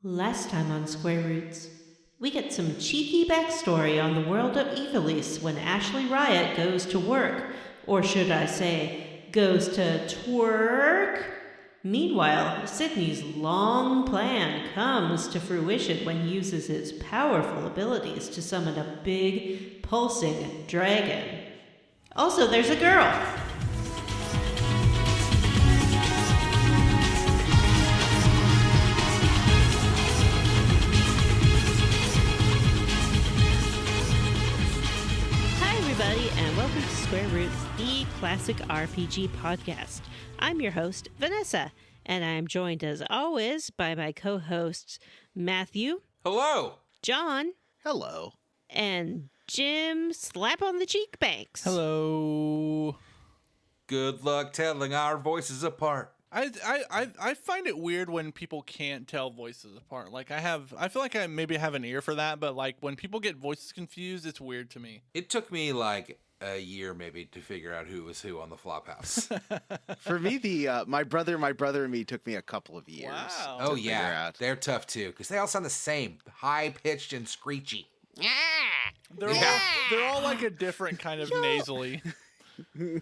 Last time on Square Roots, we get some cheeky backstory on the world of Evilise when Ashley Riot goes to work, or should I say, goes to twerk? Meanwhile, Sydney's long plan comes to fruition when he uses his powerful abilities to summon a big, pulsing dragon. Also, there's a girl. And welcome to Square Roots, the classic RPG podcast. I'm your host, Vanessa, and I'm joined as always by my co-hosts, Matthew. Hello. John. Hello. And Jim Slap on the Cheek Banks. Hello. Good luck telling our voices apart. I find it weird when people can't tell voices apart. Like I feel like I maybe have an ear for that, but like when people get voices confused, it's weird to me. It took me like a year maybe to figure out who was who on the Flophouse. For me, my brother and me took me a couple of years. Wow. Oh yeah, they're tough too because they all sound the same, high pitched and screechy. They're all like a different kind of nasally.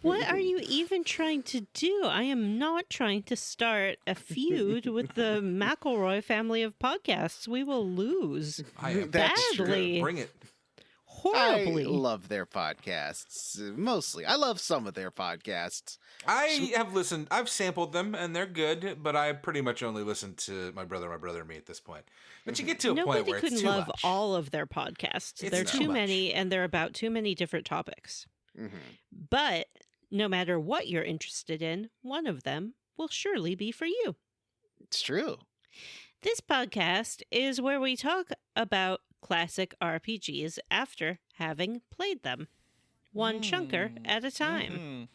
What are you even trying to do? I am not trying to start a feud with the McElroy family of podcasts. We will lose badly. Bring it. Horribly. I love their podcasts. Mostly. I love some of their podcasts. I have listened. I've sampled them, and they're good, but I pretty much only listen to my brother and me at this point. But you get to a point where it's too much. Nobody could love all of their podcasts. There are too many, and they're about too many different topics. Mm-hmm. But no matter what you're interested in, one of them will surely be for you. It's true. This podcast is where we talk about classic RPGs after having played them. One chunker at a time.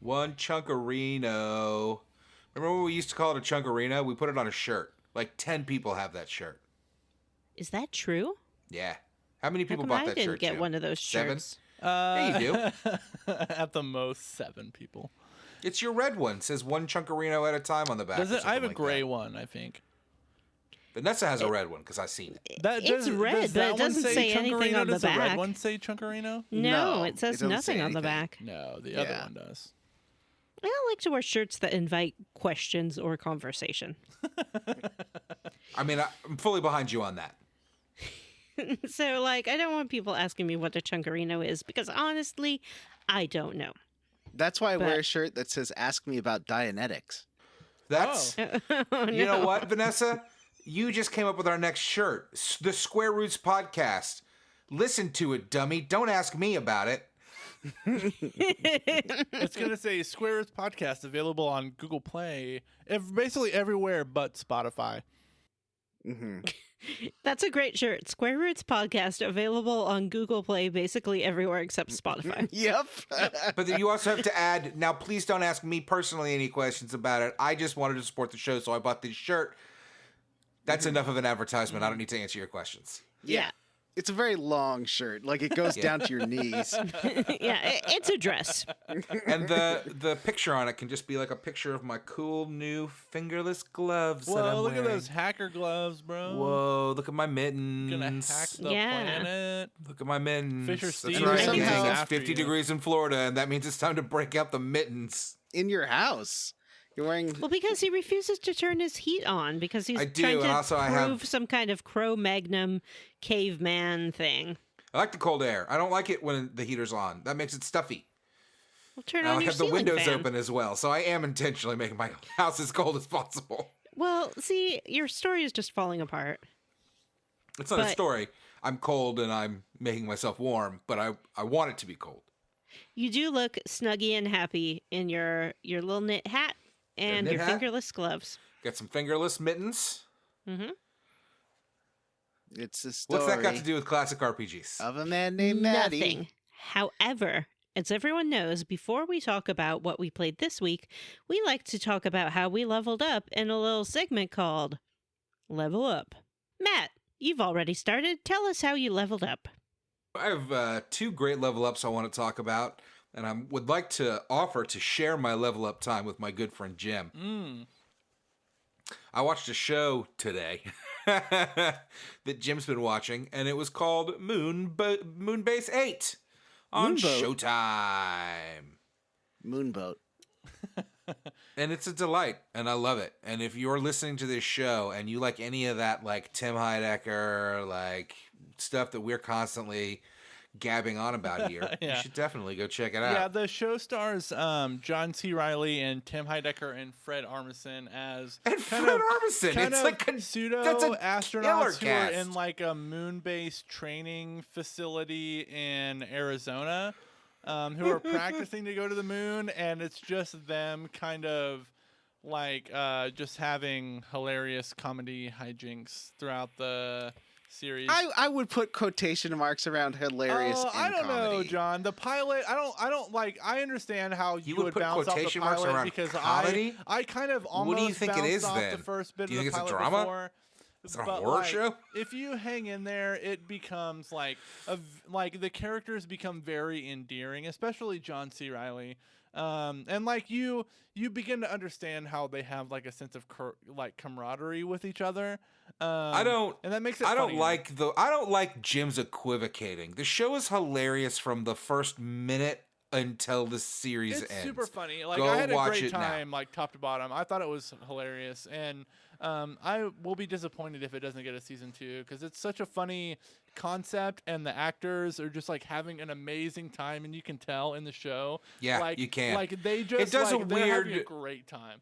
One chunkerino. Remember when we used to call it a chunkerino? We put it on a shirt. Like 10 people have that shirt. Is that true? Yeah. How many people How come bought I that didn't shirt? get Jim? one of those 7? shirts? Yeah, you do. At the most 7 people. It's your red one. It says one chunkerino at a time on the back. Does it? I have a like gray that. one, I think. Vanessa has a red one because I've seen it. It's red, but it doesn't say anything on the Does the red back. one say Chunkerino? No, No, it says it doesn't nothing say on the anything. back. No, the other one does. I don't like to wear shirts that invite questions or conversation. I mean, I'm fully behind you on that. So, I don't want people asking me what a chunkerino is because honestly, I don't know. That's why I wear a shirt that says, "Ask me about Dianetics." That's, you know what, Vanessa? You just came up with our next shirt, the Square Roots podcast. Listen to it, dummy. Don't ask me about it. It's going to say Square Roots Podcast available on Google Play, basically everywhere but Spotify. Mm-hmm. That's a great shirt. Square Roots Podcast available on Google Play basically everywhere except Spotify. Yep. But then you also have to add, now please don't ask me personally any questions about it. I just wanted to support the show, so I bought this shirt. That's enough of an advertisement. I don't need to answer your questions. Yeah. It's a very long shirt. Like, it goes down to your knees. Yeah, it's a dress. And the picture on it can just be like a picture of my cool new fingerless gloves that I'm Whoa, look wearing. at those hacker gloves, bro. Whoa, look at my mittens. Gonna hack the Yeah. planet. Look at my mittens. Fisher That's Steve right. is It's after 50 you. degrees in Florida, and that means it's time to break out the mittens. In your house. You're wearing... Well, because he refuses to turn his heat on because he's I do, trying to and also I prove have- some kind of Cro-Magnon caveman thing. I like the cold air. I don't like it when the heater's on. That makes it stuffy. Well, turn And I on like your have the ceiling windows fan. open as well, so I am intentionally making my house as cold as possible. Well, see, your story is just falling apart. It's not a But- story. I'm cold and I'm making myself warm, but I want it to be cold. You do look snuggy and happy in your little knit hat and knit your hat? fingerless gloves. Got some fingerless mittens. Mm-hmm. It's a story What's that got to do with classic RPGs? of a man named Maddie. Nothing. However, as everyone knows, before we talk about what we played this week, we like to talk about how we leveled up in a little segment called Level Up. Matt, you've already started. Tell us how you leveled up. I have 2 great level ups I want to talk about, and I would like to offer to share my level up time with my good friend Jim. I watched a show today that Jim's been watching, and it was called Moonbase 8 on Moonboat. Showtime. Moonboat. And it's a delight, and I love it. And if you're listening to this show and you like any of that, like Tim Heidecker, like stuff that we're constantly gabbing on about here, Yeah. you should definitely go check it out. Yeah, the show stars John C. Reilly and Tim Heidecker and Fred Armisen as Fred Armisen, it's like a pseudo that's a astronauts killer who are cast. in like a moon-based training facility in Arizona, who are practicing to go to the moon, and it's just them kind of like just having hilarious comedy hijinks throughout the series. I would put quotation marks around hilarious. I don't know, comedy. John. The pilot, I don't like. I understand how you would would put bounce off the quotation marks pilot around because comedy? I kind of almost What do you think it bounced is off then? the first bit Do you of think the it's a pilot drama? before. Is it a But, horror like, show? If you hang in there, it becomes like like the characters become very endearing, especially John C. Reilly. And like you begin to understand how they have like a sense of camaraderie with each other. And that makes it. I don't funnier. like Jim's equivocating. The show is hilarious from the first minute until the series It's ends. super funny. Like Go I had a watch great it now. time, like top to bottom. I thought it was hilarious, and I will be disappointed if it doesn't get a season 2 because it's such a funny concept, and the actors are just like having an amazing time, and you can tell in the show. Yeah, like, you can. Like they just It does like, a they're having a weird- great time.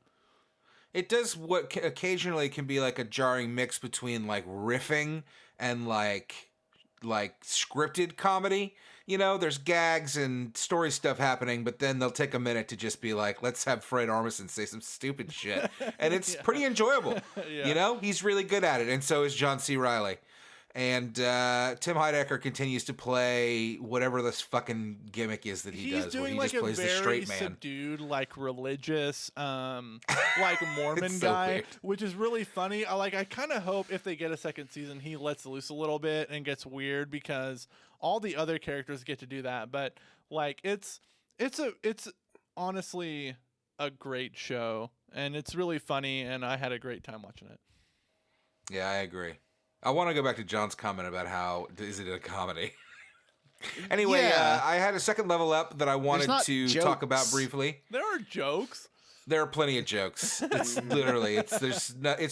It does what occasionally can be like a jarring mix between like riffing and like scripted comedy. You know, there's gags and story stuff happening, but then they'll take a minute to just be like, let's have Fred Armisen say some stupid shit. And it's pretty enjoyable. Yeah. You know, he's really good at it. And so is John C. Reilly. And Tim Heidecker continues to play whatever this fucking gimmick is that he He's does, where doing he like just plays a the very straight man. subdued, like religious, like Mormon It's so guy, weird. which is really funny. I kind of hope if they get a second season, he lets loose a little bit and gets weird because all the other characters get to do that. But like, it's honestly a great show, and it's really funny, and I had a great time watching it. Yeah, I agree. I want to go back to John's comment about how is it a comedy. Anyway, Yeah. I had a second level up that I wanted not to talk about jokes. briefly. There are jokes. There are plenty of jokes. It's literally it's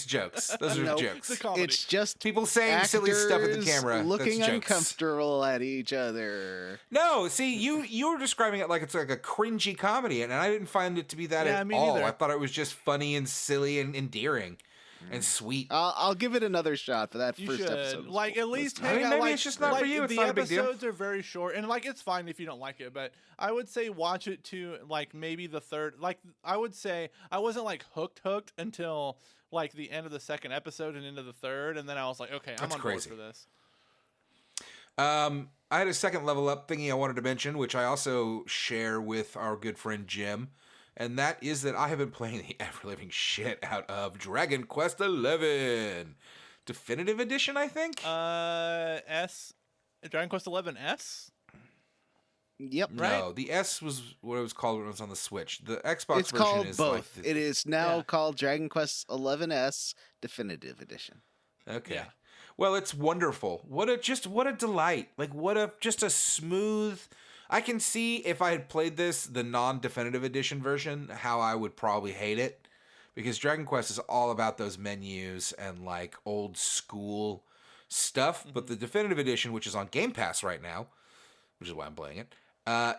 jokes. Those are Nope. jokes. It's a comedy. It's just People saying silly stuff at the actors camera. looking That's jokes. uncomfortable at each other. No, see, you were describing it like it's like a cringy comedy, and I didn't find it to be that Yeah, at me all. neither. I thought it was just funny and silly and endearing and sweet. I'll give it another shot, but that You first should episode. was like cool. at least I hang mean, out. maybe Like, it's just not for like, you. It's the not a big deal. episodes are very short, and like it's fine if you don't like it. But I would say watch it to like maybe the third. Like I would say I wasn't like hooked until like the end of the second episode and into the third, and then I was like, okay, I'm That's on crazy. board for this. I had a second level up thingy I wanted to mention, which I also share with our good friend Jim, and that is that I have been playing the ever-living shit out of Dragon Quest XI. Definitive Edition, I think? Dragon Quest 11S. Yep. No, the S was what it was called when it was on the Switch. The Xbox It's version called is both. like It is now Yeah. called Dragon Quest XI's Definitive Edition. Okay. Yeah. Well, it's wonderful. What a delight. Like just a smooth. I can see if I had played this, the non-definitive edition version, how I would probably hate it, because Dragon Quest is all about those menus and like old school stuff. But the definitive edition, which is on Game Pass right now, which is why I'm playing it,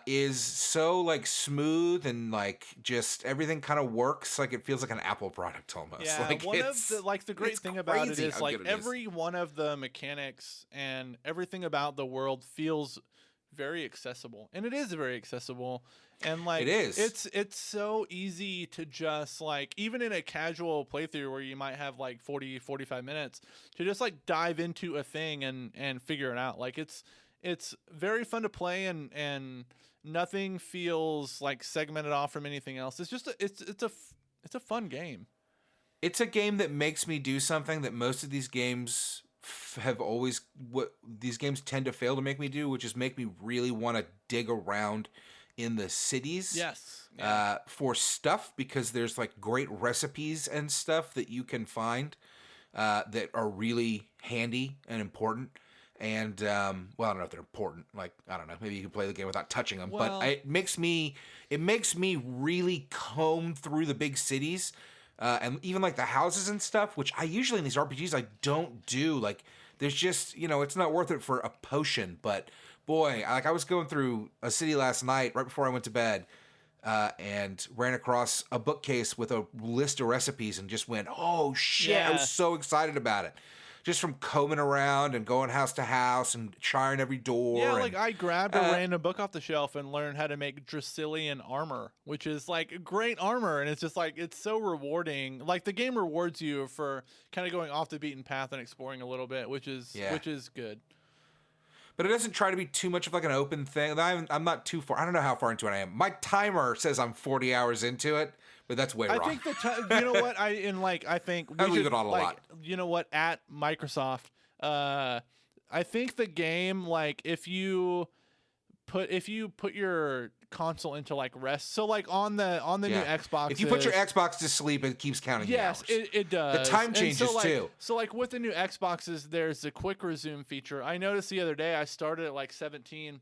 is so like smooth and like just everything kind of works. Like it feels like an Apple product almost. Yeah, like one of the great it's thing about it crazy is how like good it is. every one of the mechanics and everything about the world feels very accessible, and it is very accessible. And like It is. it's so easy to just like, even in a casual playthrough where you might have like 40-45 minutes to just like dive into a thing and figure it out. Like it's very fun to play, and nothing feels like segmented off from anything else. It's just it's a fun game. It's a game that makes me do something that most of these games what these games tend to fail to make me do, which is make me really want to dig around in the cities. Yes. For stuff, because there's like great recipes and stuff that you can find. that are really handy and important. And well, I don't know if they're important. Like, I don't know, maybe you can play the game without touching them. Well, but it makes me really comb through the big cities, and even like the houses and stuff, which I usually in these RPGs I don't do. Like, there's just, it's not worth it for a potion. But boy, I was going through a city last night right before I went to bed, and ran across a bookcase with a list of recipes and just went, oh shit! Yeah. I was so excited about it. Just from combing around and going house to house and trying every door. Yeah, and, like I grabbed a random book off the shelf and learned how to make Dracilian armor, which is like great armor, and it's just like it's so rewarding. Like the game rewards you for kind of going off the beaten path and exploring a little bit, which is good. But it doesn't try to be too much of like an open thing. I'm not too far. I don't know how far into it I am. My timer says I'm 40 hours into it, but that's way wrong. I think you know what? I think we I leave should, it on a lot. You know what? At Microsoft, I think the game, like if you put your console into like rest, so like on the new Xbox, if you put your Xbox to sleep, it keeps counting. Yes, the hours. it does. The time changes too. So like with the new Xboxes, there's the quick resume feature. I noticed the other day I started at like 17.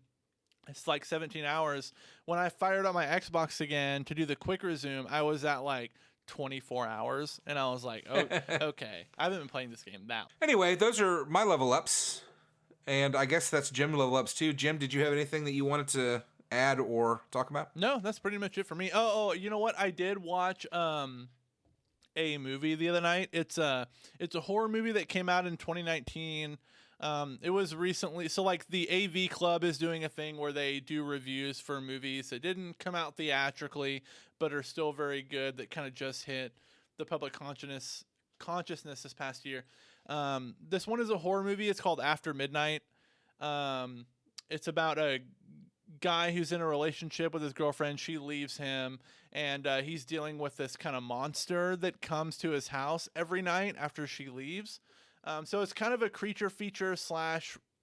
It's like 17 hours. When I fired up my Xbox again to do the quick resume, I was at like 24 hours, and I was like, oh, okay, I haven't been playing this game that long. Anyway, those are my level ups, and I guess that's Jim level ups too. Jim, did you have anything that you wanted to add or talk about? No, that's pretty much it for me. Oh, you know what? I did watch a movie the other night. It's a horror movie that came out in 2019. It was recently, so like the AV Club is doing a thing where they do reviews for movies that didn't come out theatrically but are still very good, that kind of just hit the public consciousness this past year. This one is a horror movie. It's called After Midnight. It's about a guy who's in a relationship with his girlfriend. She leaves him, and he's dealing with this kind of monster that comes to his house every night after she leaves. So it's kind of a creature feature /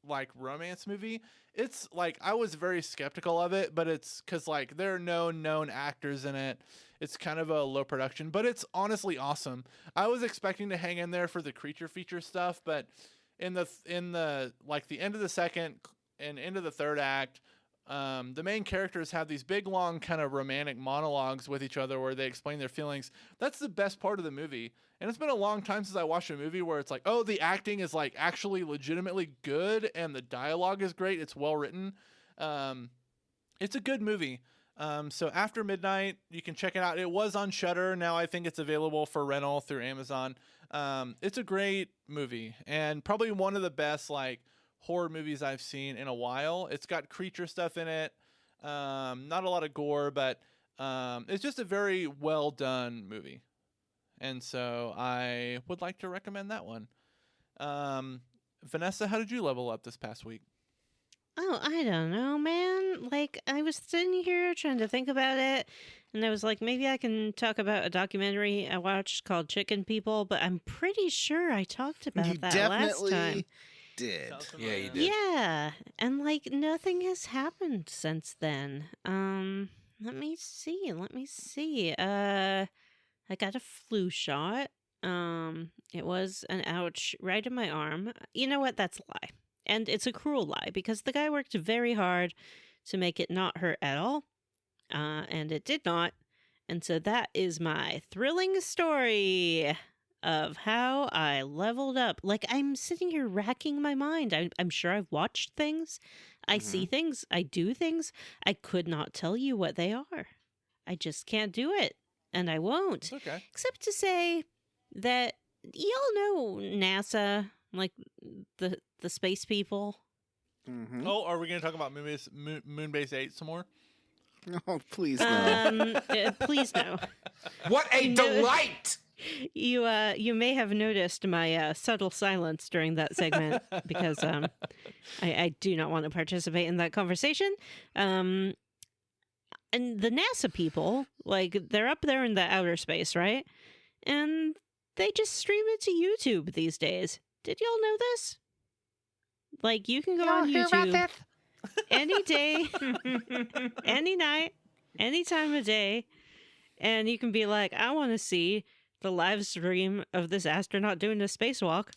like romance movie. It's like, I was very skeptical of it, but it's because like there are no known actors in it. It's kind of a low production, but it's honestly awesome. I was expecting to hang in there for the creature feature stuff, but in the like the end of the second and into the third act, the main characters have these big, long kind of romantic monologues with each other where they explain their feelings. That's the best part of the movie. And it's been a long time since I watched a movie where it's like, oh, the acting is like actually legitimately good and the dialogue is great. It's well written. It's a good movie. So After Midnight, you can check it out. It was on Shudder. Now I think it's available for rental through Amazon. It's a great movie and probably one of the best like horror movies I've seen in a while. It's got creature stuff in it. Not a lot of gore, but it's just a very well done movie. And so I would like to recommend that one. Vanessa, how did you level up this past week? Oh, I don't know, man. Like, I was sitting here trying to think about it, and I was like, maybe I can talk about a documentary I watched called Chicken People, but I'm pretty sure I talked about You that last time. did. Yeah, you did. Yeah, and like nothing has happened since then. Let me see. I got a flu shot. It was an ouch right in my arm. You know what? That's a lie. And it's a cruel lie because the guy worked very hard to make it not hurt at all. And it did not. And so that is my thrilling story of how I leveled up. Like, I'm sitting here racking my mind. I'm sure I've watched things. I see things. I do things. I could not tell you what they are. I just can't do it. And I won't. It's okay. Except to say that y'all know NASA, like the space people. Mm-hmm. Oh, are we going to talk about Moonbase 8 some more? Oh, please no. Please no. What a delight! You may have noticed my subtle silence during that segment because I do not want to participate in that conversation. And the NASA people, like, they're up there in the outer space, right? And they just stream it to YouTube these days. Did y'all know this? Like, you can go on YouTube any day, any night, any time of day, and you can be like, I want to see the live stream of this astronaut doing a spacewalk.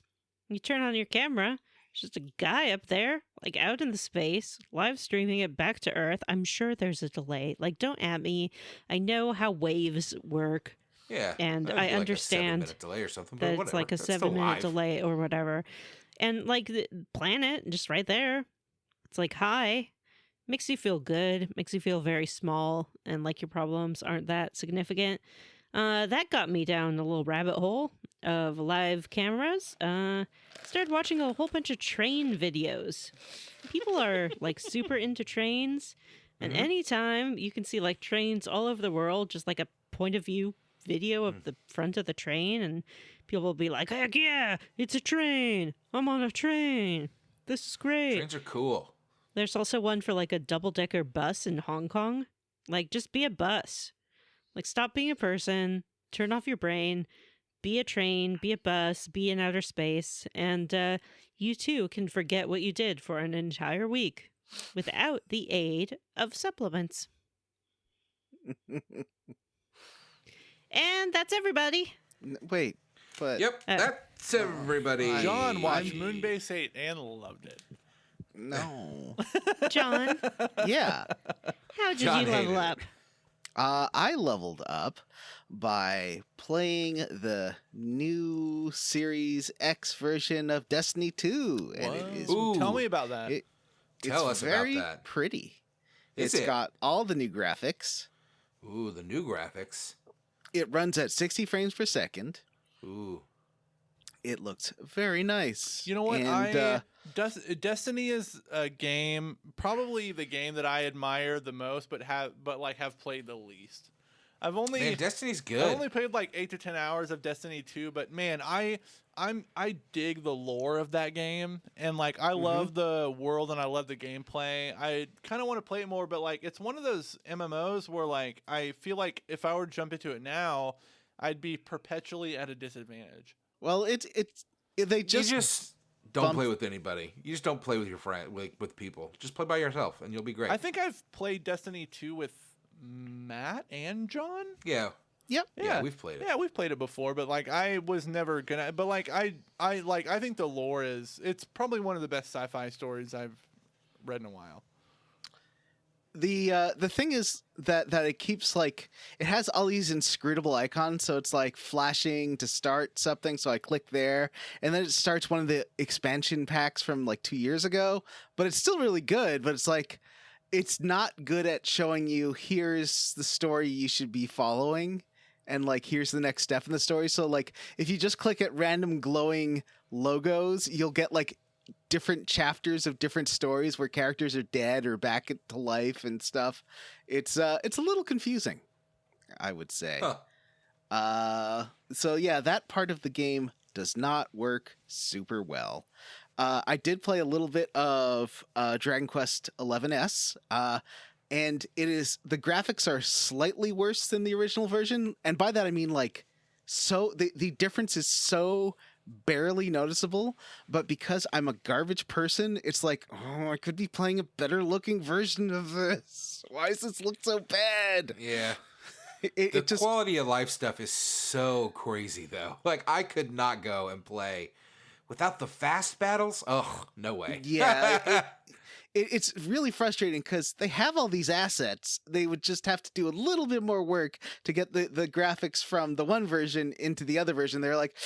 You turn on your camera, it's just a guy up there, like out in the space, live streaming it back to Earth. I'm sure there's a delay. Like, don't at me. I know how waves work. Yeah. And that'd be I like understand a 7-minute delay or something, but that whatever. it's like a That's still 7-minute live. delay or whatever. And like the planet, just right there. It's like, hi. Makes you feel good. Makes you feel very small. And like your problems aren't that significant. That got me down a little rabbit hole of live cameras. Started watching a whole bunch of train videos. People are like super into trains. And anytime you can see like trains all over the world, just like a point of view video of the front of the train, and people will be like, heck yeah, it's a train. I'm on a train. This is great. Trains are cool. There's also one for like a double-decker bus in Hong Kong. Like, just be a bus. Like, stop being a person, turn off your brain, be a train, be a bus, be in outer space, and you too can forget what you did for an entire week without the aid of supplements. And that's everybody. Wait, but Yep, that's everybody. John watched Moonbase 8 and loved it. no. John, Yeah. how did John you level hated it. up? I leveled up by playing the new Series X version of Destiny 2. And it is Ooh. Tell me about that. It- Tell it's us about very that. pretty. Is It's it? got all the new graphics. Ooh, the new graphics. It runs at 60 frames per second. Ooh. It looks very nice. You know what? And, Destiny is a game, probably the game that I admire the most, but have played the least. I've only Man, Destiny's I good. only played like 8 to 10 hours of Destiny 2, but man, I dig the lore of that game, and like I love the world and I love the gameplay. I kind of want to play it more, but like it's one of those MMOs where like I feel like if I were to jump into it now, I'd be perpetually at a disadvantage. well, they You just just don't bump- play with anybody. You just don't play with your friend, with people. Just play by yourself, and you'll be great. I think I've played Destiny 2 with Matt and John. Yeah. Yep. Yeah, we've played it. Yeah, we've played it before, but like I was never gonna. But like I think the lore it's probably one of the best sci-fi stories I've read in a while. The thing is that it keeps like it has all these inscrutable icons, so it's like flashing to start something, so I click there and then it starts one of the expansion packs from like 2 years ago, but it's still really good, but it's like it's not good at showing you here's the story you should be following and like here's the next step in the story. So like if you just click at random glowing logos, you'll get like different chapters of different stories where characters are dead or back to life and stuff. It's a little confusing, I would say. Huh. So yeah, that part of the game does not work super well. I did play a little bit of Dragon Quest XI's, and the graphics are slightly worse than the original version, and by that I mean like the difference is so barely noticeable, but because I'm a garbage person, it's like, oh, I could be playing a better looking version of this. Why does this look so bad? Yeah. It The just quality of life stuff is so crazy, though. Like, I could not go and play without the fast battles. Oh, no way. yeah. It's really frustrating because they have all these assets. They would just have to do a little bit more work to get the graphics from the one version into the other version. They're like,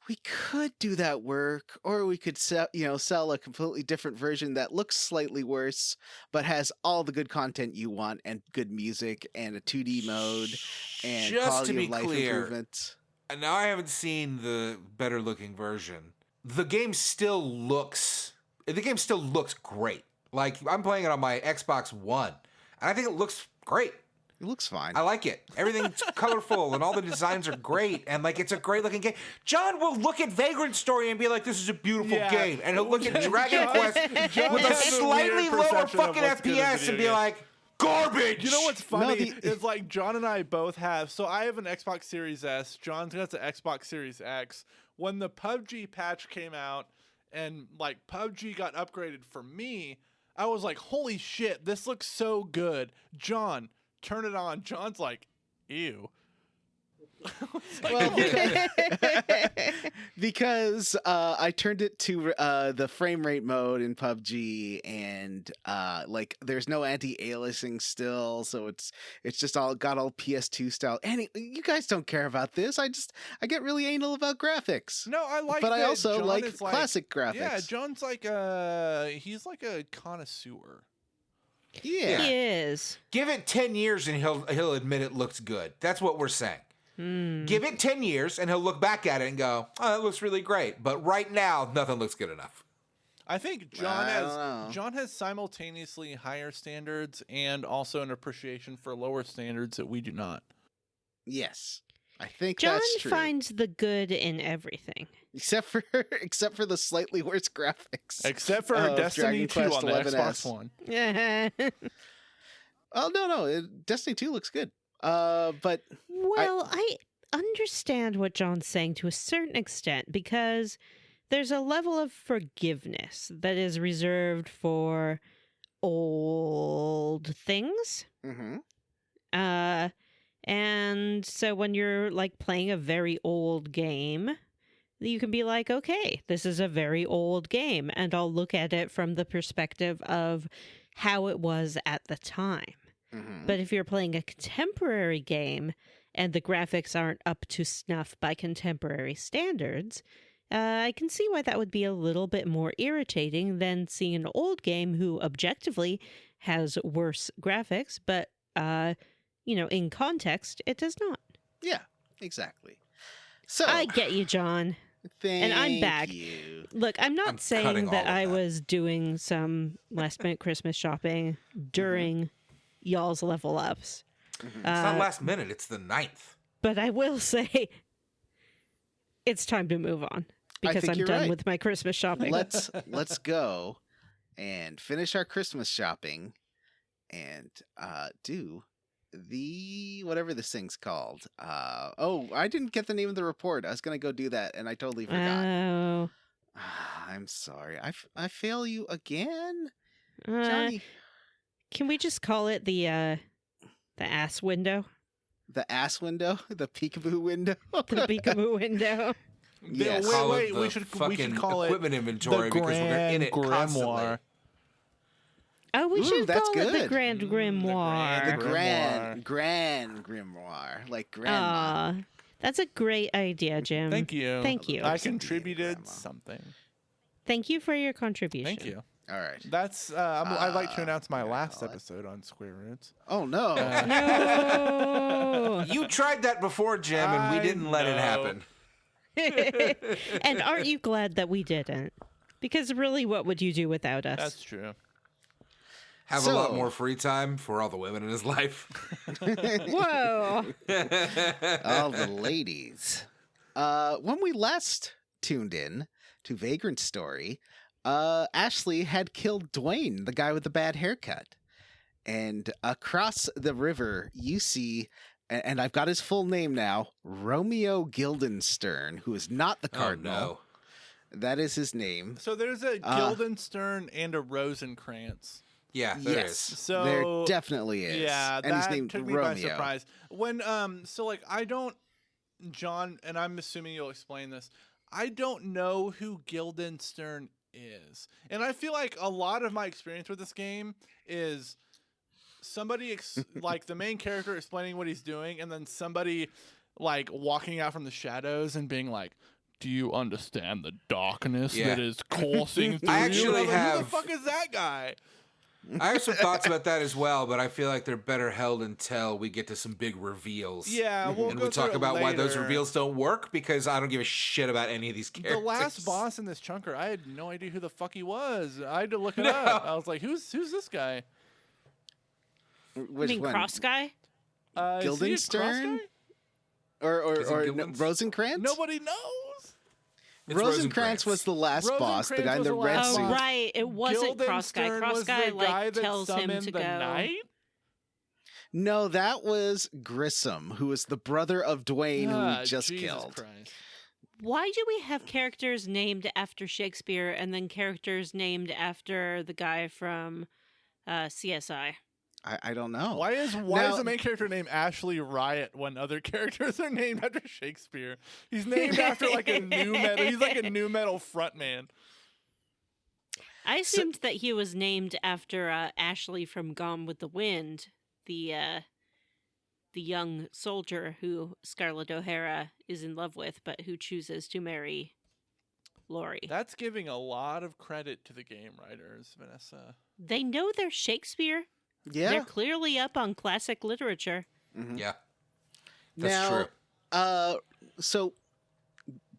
we could do that work, or we could sell a completely different version that looks slightly worse, but has all the good content you want and good music and a 2D mode and Just quality to be of life clear, improvements. And now I haven't seen the better looking version. The game still looks great. Like, I'm playing it on my Xbox One, and I think it looks great. It looks fine. I like it. Everything's colorful, and all the designs are great, and like it's a great looking game. John will look at Vagrant Story and be like, "This is a beautiful Yeah. game," and he'll look at Dragon Quest John with a has a slightly weird lower perception of fucking what's good in FPS video and be games. like, "Garbage." You know what's funny No, is like John and I both have. So I have an Xbox Series S. John's got the Xbox Series X. When the PUBG patch came out and like PUBG got upgraded for me, I was like, "Holy shit, this looks so good." John, turn it on. John's like, "Ew." Well, because I turned it to the frame rate mode in PUBG, and like there's no anti-aliasing still, so it's just all PS2 style. And you guys don't care about this. I get really anal about graphics. No, I like. But that I also John like is classic graphics. Yeah, John's like he's like a connoisseur. Yeah. He is. Give it 10 years and he'll admit it looks good. That's what we're saying. Give it 10 years and he'll look back at it and go, oh, that looks really great. But right now, nothing looks good enough. I think John has simultaneously higher standards and also an appreciation for lower standards that we do not. Yes. I think John that's true. finds the good in everything. Except for the slightly worse graphics. Except for Destiny 2 on the Xbox One. Oh, no. Destiny 2 looks good. But Well, I understand what John's saying to a certain extent, because there's a level of forgiveness that is reserved for old things. And so when you're like playing a very old game, you can be like, okay, this is a very old game, and I'll look at it from the perspective of how it was at the time. But if you're playing a contemporary game and the graphics aren't up to snuff by contemporary standards, I can see why that would be a little bit more irritating than seeing an old game who objectively has worse graphics, but, in context, it does not. yeah, exactly. So I get you, John. And I'm back. You. Look, I'm not I'm saying cutting all that of I that. was doing some last minute Christmas shopping during y'all's level ups. It's not last minute. It's the 9th. But I will say it's time to move on because think I'm you're done right. with my Christmas shopping. Let's go and finish our Christmas shopping and do the whatever this thing's called. I didn't get the name of the report. I was gonna go do that and I totally forgot. Oh. I'm sorry. I fail you again, Uh, Johnny. can we just call it the ass window? The ass window, the peekaboo window. The peekaboo window. Yes. Call Wait, it the we should fucking call it equipment inventory the because we're in it constantly. grimoire. Oh, we Ooh, should that's call it the good. Grand Grimoire. The Grimoire. grand grimoire, like grandma. That's a great idea, Jim. Thank you. Thank you. I Person being contributed grandma. something. Thank you for your contribution. Thank you. All right. That's I'd like to announce my what do I last call it? episode on Square Roots. Oh no. No. You tried that before, Jim, and we I didn't let it know. happen. And aren't you glad that we didn't? Because really, what would you do without us? That's true. Have a lot So- more free time for all the women in his life. Whoa. All the ladies. When we last tuned in to Vagrant's story, Ashley had killed Dwayne, the guy with the bad haircut. And across the river, you see, and I've got his full name now, Romeo Guildenstern, who is not the cardinal. Oh, no. That is his name. So there's a Guildenstern and a Rosencrantz. Yeah, there Yes, is. So there definitely is. Yeah, and he's that named took me Romeo. by surprise. When so like I don't, John, and I'm assuming you'll explain this. I don't know who Guildenstern is, and I feel like a lot of my experience with this game is somebody like the main character explaining what he's doing, and then somebody like walking out from the shadows and being like, "Do you understand the darkness Yeah. that is coursing through I you?" actually And I'm like, have- Who the fuck is that guy? I have some thoughts about that as well, but I feel like they're better held until we get to some big reveals. Yeah, we'll And go we'll talk through it about why those later. reveals don't work because I don't give a shit about any of these The characters. last boss in this chunker, I had no idea who the fuck he was. I had to look it up. I was like, "Who's this guy?" Which you mean one? Cross Guy? Is he a Cross Guildenstern? guy? Or Is it Guildens? Rosencrantz? Nobody knows. It's Rosencrantz was the last boss, the guy in the Rosencrantz was the red last suit. Oh, boss. right. It wasn't Cross Guy. Guildenstern Cross was Guy, the guy like, that tells him summoned to the go. Knight? No, that was Grissom, who was the brother of Dwayne, who Ah, we just Jesus killed. Christ. Why do we have characters named after Shakespeare and then characters named after the guy from CSI? I don't know. Why is Now- the main character named Ashley Riot when other characters are named after Shakespeare? He's named after like a new metal. He's like a new metal frontman. I assumed that he was named after Ashley from Gone with the Wind, the young soldier who Scarlett O'Hara is in love with, but who chooses to marry Laurie. That's giving a lot of credit to the game writers, Vanessa. They know their Shakespeare. Yeah. They're clearly up on classic literature. Yeah. That's Now, true. So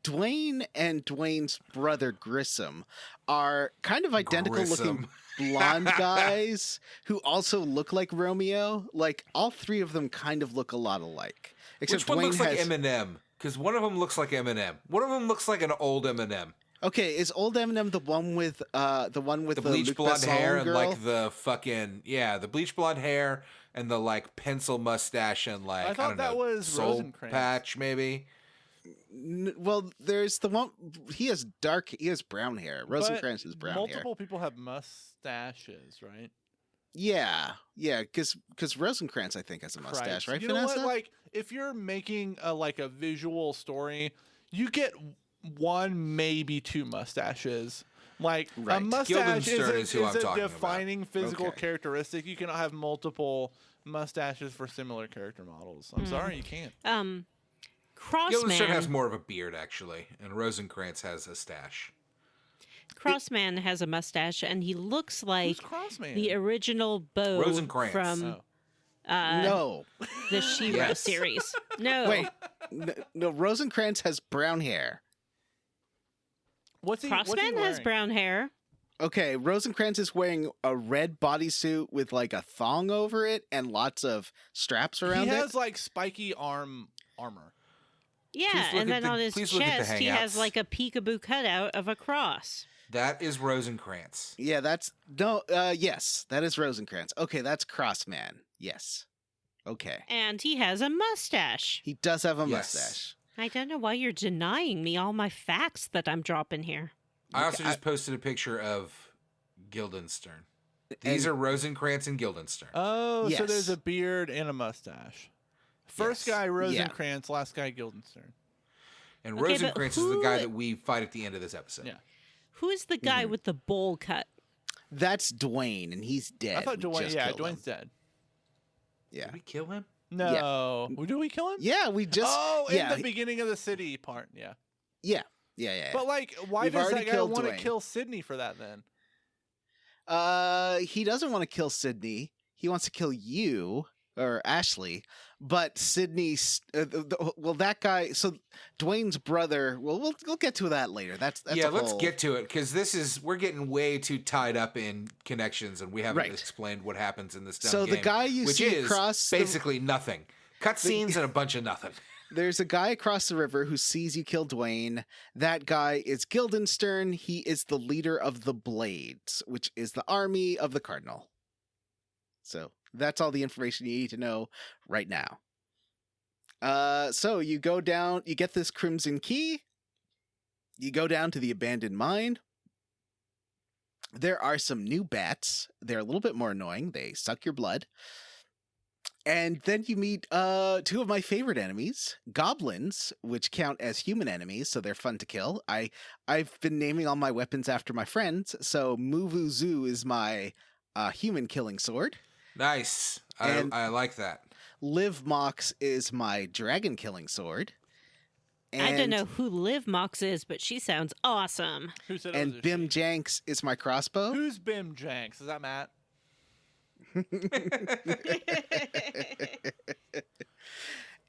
Dwayne and Dwayne's brother Grissom are kind of identical looking blonde guys who also look like Romeo. Like all three of them kind of look a lot alike. Except Which one Dwayne looks like has... Eminem? Because one of them looks like Eminem. One of them looks like an old Eminem. Okay, is old Eminem the one with the bleach Luc blonde hair Besson and girl? like the fucking the bleach blonde hair and the like pencil mustache and like I thought don't that know, was soul Rosencrantz. patch maybe. Well, there's the one. He has brown hair. Rosencrantz is brown hair. Multiple people have mustaches, right? Yeah, because Rosencrantz I think has a mustache, Cripes. right, You Vanessa? know what? Like, if you're making a visual story, you get one, maybe two mustaches. Like a Right. mustache Guildenstern is who I'm a talking about. defining physical Okay. characteristic. You cannot have multiple mustaches for similar character models. I'm sorry, you can't. Guildenstern has Crossman. more of a beard actually, and Rosencrantz has a stash. Crossman has a mustache, and he looks like Who's Crossman? the original Bo Rosencrantz. from Oh. No, the She-Ra Yes. series. No, wait, no. Rosencrantz has brown hair. What's he Crossman has wearing? brown hair. Okay, Rosencrantz is wearing a red bodysuit with like a thong over it and lots of straps around He it. has like spiky armor. Yeah, Please look and at then the- on his please look at the chest, he has hangouts. like a peekaboo cutout of a cross. That is Rosencrantz. Yeah, that's no. Yes, that is Rosencrantz. Okay, that's Crossman. Yes. Okay, And he has a mustache. he does have a Yes. mustache. I don't know why you're denying me all my facts that I'm dropping here. I also Okay, just posted a picture of Guildenstern. These are Rosencrantz and Guildenstern. Oh, so Yes. there's a beard and a mustache. First Yes. guy Rosencrantz, last guy Guildenstern. And Okay, but Rosencrantz is the guy who- that we fight at the end of this episode. Yeah. Who's the guy Mm-hmm. with the bowl cut? That's Dwayne, and he's dead. I thought We Dwayne. just Yeah, killed him. Dwayne's dead. Yeah. Did we kill him? No, do we kill him? Yeah, we just. Oh, yeah, in the beginning of the city part. Yeah. yeah. But like, why We've does already that guy killed want to Dwayne. kill Sydney for that then? He doesn't want to kill Sydney. He wants to kill you or Ashley. But Sydney's that guy. So Dwayne's brother. Well, we'll get to that later. That's yeah, a let's whole- get to it because we're getting way too tied up in connections and we haven't Right. explained what happens in this dumb So game. the guy you which see is across the- basically nothing. Cutscenes and a bunch of nothing. There's a guy across the river who sees you kill Dwayne. That guy is Guildenstern. He is the leader of the Blades, which is the army of the Cardinal. So that's all the information you need to know right now. So you go down, you get this Crimson Key. You go down to the abandoned mine. There are some new bats. They're a little bit more annoying. They suck your blood. And then you meet two of my favorite enemies, goblins, which count as human enemies, so they're fun to kill. I've been naming all my weapons after my friends, so Muvuzu is my human killing sword. Nice. And- I like that. Liv Mox is my dragon killing sword. I don't know who Liv Mox is, but she sounds awesome. Who said it And was a Bim she? Janks is my crossbow. Who's Bim Janks? Is that Matt?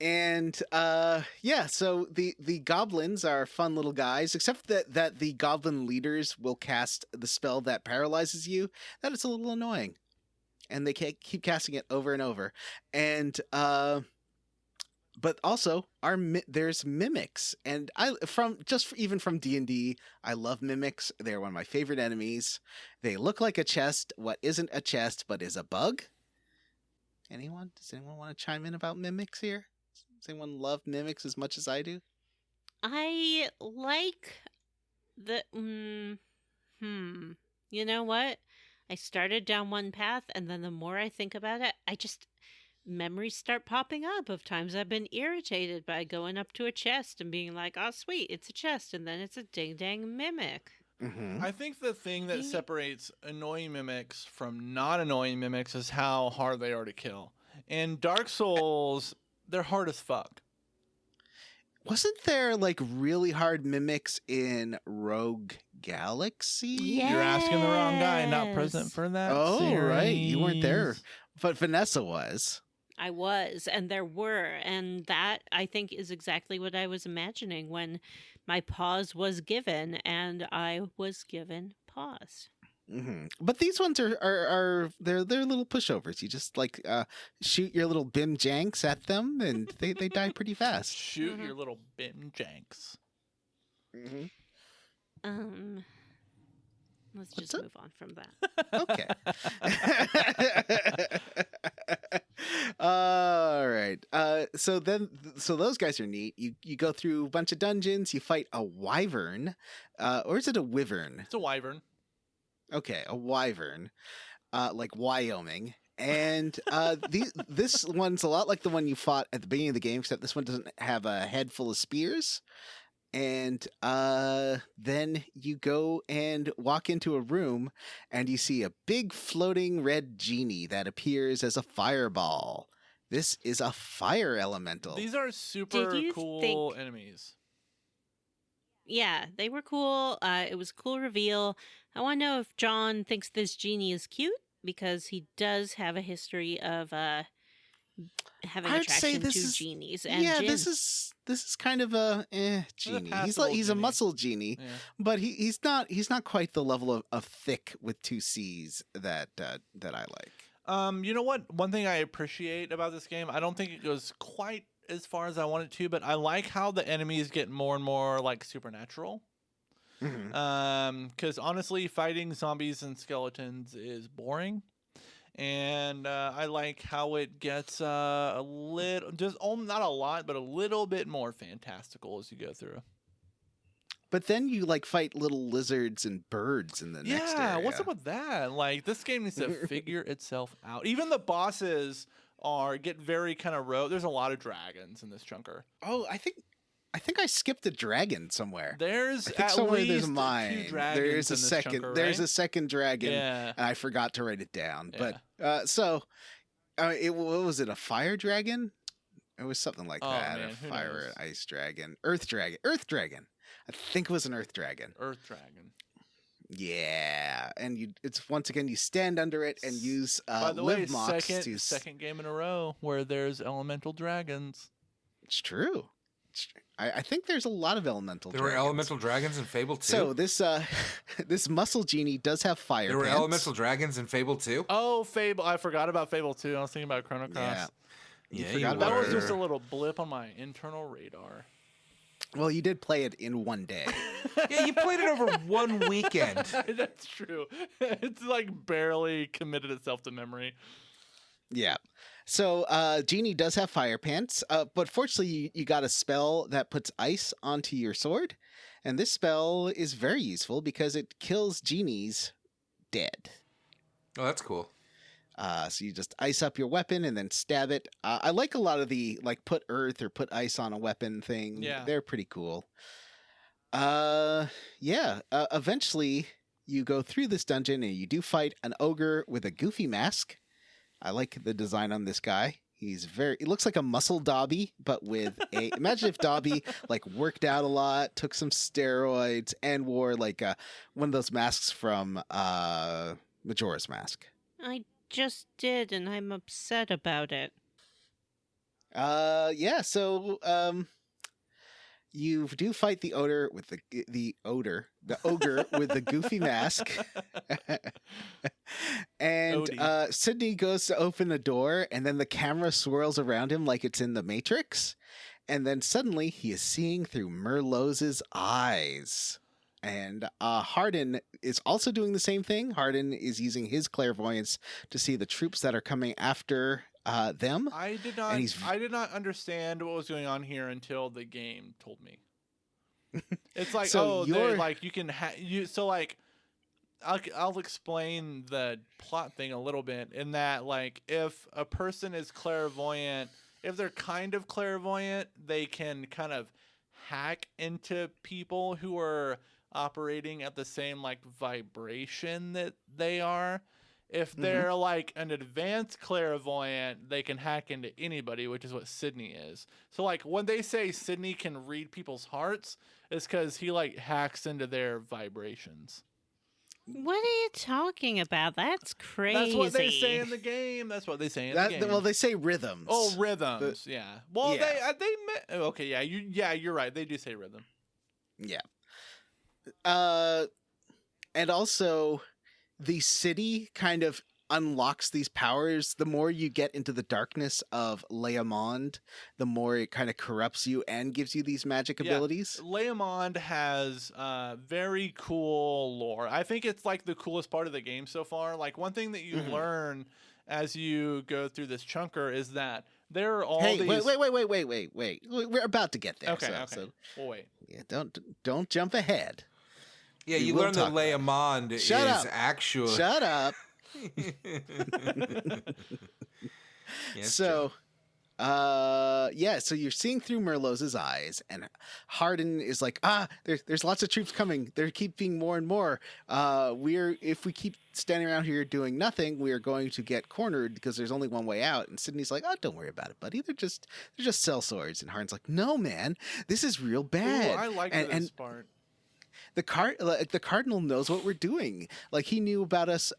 And yeah, so the goblins are fun little guys, except that the goblin leaders will cast the spell that paralyzes you. That is a little annoying, and they keep casting it over and over. And but also there's mimics, and even from D&D, I love mimics. They're one of my favorite enemies. They look like a chest, what isn't a chest but is a bug. Anyone? Does anyone want to chime in about mimics here? Does anyone love mimics as much as I do? I like the. You know what? I started down one path, and then the more I think about it, memories start popping up of times I've been irritated by going up to a chest and being like, oh, sweet, it's a chest, and then it's a ding-dang mimic. Mm-hmm. I think the thing that separates annoying mimics from not annoying mimics is how hard they are to kill. In Dark Souls, they're hard as fuck. Wasn't there like really hard mimics in Rogue Galaxy? Yeah. You're asking the wrong guy, not present for that. Oh, right. You weren't there. series. But Vanessa was. I was, and there were, and that, I think, is exactly what I was imagining when my pause was given, and I was given pause. Mm-hmm. But these ones are they're little pushovers. You just like shoot your little bim janks at them, and they die pretty fast. Shoot your little bim janks. Mm-hmm. Let's What's just up? move on from that. Okay. All right. So those guys are neat. You go through a bunch of dungeons. You fight a wyvern, or is it a wyvern? It's a wyvern. Okay, a wyvern, like Wyoming. And this one's a lot like the one you fought at the beginning of the game, except this one doesn't have a head full of spears. And then you go and walk into a room, and you see a big floating red genie that appears as a fireball. This is a fire elemental. These are super you cool enemies. Yeah, they were cool. It was a cool reveal. I want to know if John thinks this genie is cute, because he does have a history of having I'd say attraction this to is- genies and yeah, djinns. this is kind of a genie. passable He's a genie. muscle genie, Yeah. but he's not quite the level of thick with two C's that I like. You know what? One thing I appreciate about this game, I don't think it goes quite as far as I want it to, but I like how the enemies get more and more like supernatural. Mhm. Because honestly, fighting zombies and skeletons is boring, and I like how it gets a little, not a lot, but a little bit more fantastical as you go through. But then you like fight little lizards and birds in the next area. Yeah, what's up with that? Like, this game needs to figure itself out. Even the bosses get very kind of rogue. There's a lot of dragons in this chunker. Oh, I think I skipped a dragon somewhere. There's I think at somewhere least there's 2 mine. dragons There's a in this second. chunker, There's right? a second dragon, Yeah. and I forgot to write it down. Yeah. But what was it? A fire dragon? It was something like Oh, that. man, A who fire knows? and ice dragon, earth dragon, earth dragon. I think it was an earth dragon. Earth dragon. Yeah, and it's once again you stand under it and use By the live way, mocks to. second game in a row where there's elemental dragons. It's true. I think there's a lot of elemental. There were dragons. elemental dragons in Fable 2. So this this muscle genie does have fire. there were pants. elemental dragons in Fable 2. Oh, Fable! I forgot about Fable 2. I was thinking about Chrono Cross. Yeah. You Yeah, forgot you That about was were. just a little blip on my internal radar. Well, you did play it in one day. Yeah, you played it over one weekend. That's true. It's like barely committed itself to memory. Yeah. So Genie does have fire pants, but fortunately you got a spell that puts ice onto your sword. And this spell is very useful because it kills genies dead. Oh, that's cool. So you just ice up your weapon and then stab it. I like a lot of the like put earth or put ice on a weapon thing. Yeah. They're pretty cool. Eventually you go through this dungeon and you do fight an ogre with a goofy mask. I like the design on this guy. It looks like a muscle Dobby, but with a, imagine if Dobby like worked out a lot, took some steroids, and wore like one of those masks from Majora's Mask. I just did, and I'm upset about it. You do fight the ogre with the ogre with the goofy mask. And Odie. Sydney goes to open a door, and then the camera swirls around him like it's in the Matrix. And then suddenly he is seeing through Merlot's eyes. And Hardin is also doing the same thing. Hardin is using his clairvoyance to see the troops that are coming after them. I did not understand what was going on here until the game told me. It's like, So they're you're- like you can so like I'll explain the plot thing a little bit in that, like, if a person is clairvoyant, if they're kind of clairvoyant, they can kind of hack into people who are operating at the same, like, vibration that they are. If they're like an advanced clairvoyant, they can hack into anybody, which is what Sydney is. So, like, when they say Sydney can read people's hearts, it's because he, like, hacks into their vibrations. What are you talking about? That's crazy. That's what they say in the game. That's what they say in the game. Well, they say rhythms. Oh, rhythms. Yeah. Well, Yeah. okay. Yeah. You're right. They do say rhythm. Yeah. And also, the city kind of unlocks these powers. The more you get into the darkness of Leamond, the more it kind of corrupts you and gives you these magic abilities. Leamond has very cool lore. I think it's like the coolest part of the game so far. Like, one thing that you learn as you go through this chunker is that there are all these... Wait. We're about to get there. Okay. So, We'll wait. yeah, don't jump ahead. Yeah, We you will learn that talk about it. Leamond is Shut up. actually... Shut up. Yes, So, so you're seeing through Merlot's eyes, and Hardin is like, there's lots of troops coming. They're keeping more and more. If we keep standing around here doing nothing, we are going to get cornered because there's only one way out. And Sydney's like, don't worry about it, buddy. They're just sellswords. And Hardin's like, no, man, this is real bad. Ooh, I like this part. The cardinal knows what we're doing. Like, he knew about us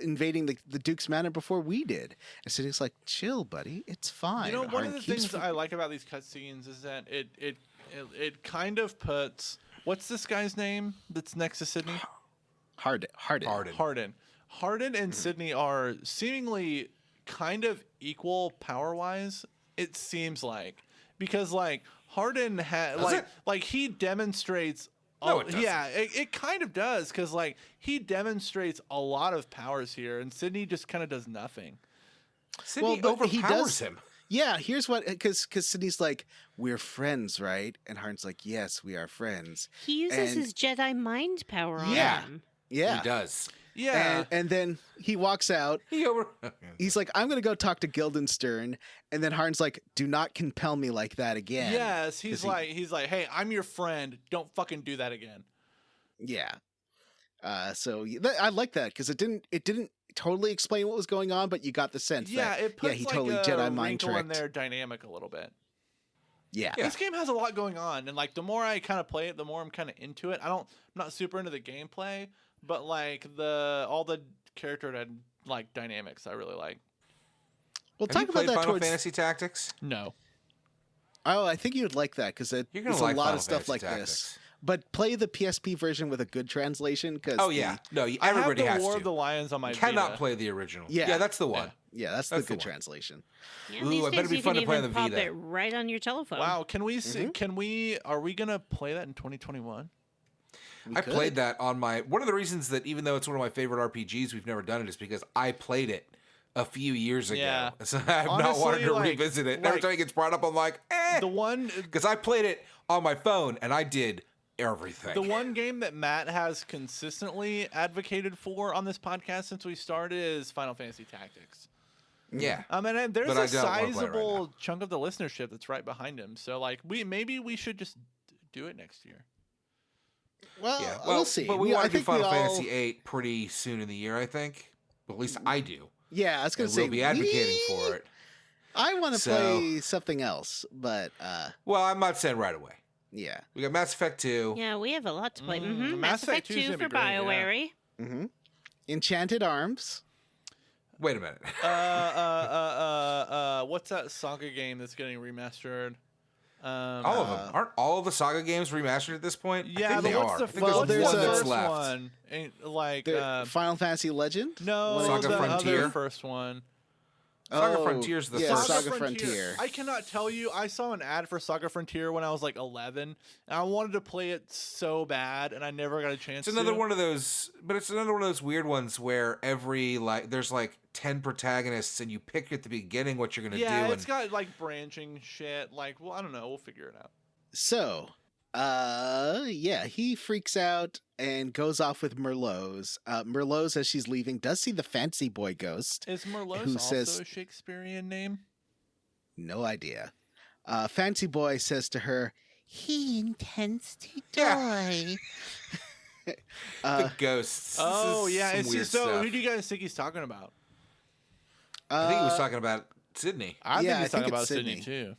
invading the Duke's Manor before we did. And Sydney's like, chill, buddy. It's fine. You know, one of the things I like about these cutscenes is that it kind of puts... What's this guy's name that's next to Sydney? Hardin and Sydney are seemingly kind of equal power-wise, it seems like. Because, like, Hardin he demonstrates... No, it doesn't. Yeah, it kind of does, because, like, he demonstrates a lot of powers here, and Sydney just kind of does nothing. Sydney overpowers him. Yeah, here's what... Because Sydney's like, we're friends, right? And Hardin's like, yes, we are friends. He uses his Jedi mind power on Yeah. him. Yeah. He does. Yeah. And then he walks out. He's like, I'm going to go talk to Guildenstern. And then Hardin's like, do not compel me like that again. Yes, he's like, hey, I'm your friend. Don't fucking do that again. Yeah. I like that because it didn't totally explain what was going on, but you got the sense that it puts he like totally a Jedi mind wrinkle in tricked. their dynamic a little bit. Yeah. This game has a lot going on, and, like, the more I kind of play it, the more I'm kind of into it. I'm not super into the gameplay, but, like, all the character dynamics I really like. Well, Have talk you about played that Final towards... Fantasy Tactics? No. Oh, I think you would like that because You're gonna there's a like lot Final of stuff Fantasy like Tactics. this. But play the PSP version with a good translation because Oh yeah, no, I everybody have has the War to. of the Lions on my You cannot Vita. play the original. Yeah. That's the one. yeah, that's That's the good the one. translation. Yeah, Ooh, these it better days be you fun can to play on even the pop Vita. it right on your telephone. Wow, can we see? Are we gonna play that in 2021? I played that on my... One of the reasons that even though it's one of my favorite RPGs, we've never done it is because I played it a few years ago. Yeah. So I have not Honestly, wanted to like- revisit it. Every like- time it gets brought up, I'm like, The one Because I played it on my phone and I did everything. The one game that Matt has consistently advocated for on this podcast since we started is Final Fantasy Tactics. Yeah. And there's But I a don't wanna play it right sizable chunk of the listenership that's right behind him. So, like, maybe we should just do it next year. Well, Yeah. we'll see. But we I want to do think Final we all- Fantasy VIII pretty soon in the year, I think. Well, at least I do. Yeah, I was going And to say we'll be advocating for it. I want to So- play something else, but Well, I'm not saying right away. yeah. We got Mass Effect 2. Yeah, we have a lot to play. Mass Effect 2 's 2 gonna be for great, yeah. BioWare. Mm-hmm. Enchanted Arms. Wait a minute. What's that Saga game that's getting remastered? All of them. Aren't all of the Saga games remastered at this point? I Yeah, think but they what's are. the I think well, there's there's one a- that's first left. one? Like The Final Fantasy Legend? no, Saga the Frontier? other first one. Saga Oh, Frontier's the yeah, first. Saga Frontier. I cannot tell you. I saw an ad for Saga Frontier when I was like 11, and I wanted to play it so bad, and I never got a chance. It's another to. one of those, but it's another one of those weird ones where there's like 10 protagonists, and you pick at the beginning what you're gonna Yeah, do. it's got like branching shit. Like, well, I don't know. We'll figure it out. So, Yeah, he freaks out and goes off with Merlot's. Merlot's, as she's leaving, does see the fancy boy ghost. Is Merlot Who also says- a Shakespearean name? No idea. Fancy boy says to her, he intends to Yeah. die. The ghosts. This Oh is yeah. some So weird stuff. who do you guys think he's talking about? I think he was talking about Sydney. I Yeah, think he's I think talking about it's Sydney Sydney. too.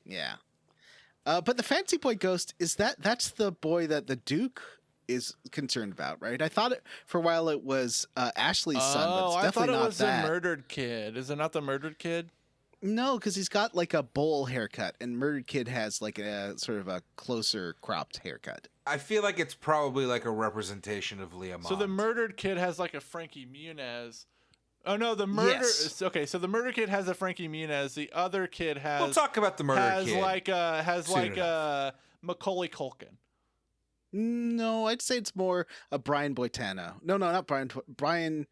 Yeah. But the fancy boy ghost, that's the boy that the Duke is concerned about, right? I thought for a while it was Ashley's son, but it's I definitely thought it not was that. the murdered kid. Is it not the murdered kid? No, because he's got like a bowl haircut, and Murdered Kid has like a sort of a closer cropped haircut. I feel like it's probably like a representation of Leomond. So the murdered kid has like a Frankie Muniz. Oh no, the murder. Yes. Okay, so the murder kid has a Frankie Muniz. The other kid has. We'll talk about the murder has kid. soon enough. Macaulay Culkin. No, I'd say it's more a Brian Boitano. No, not Brian. Brian.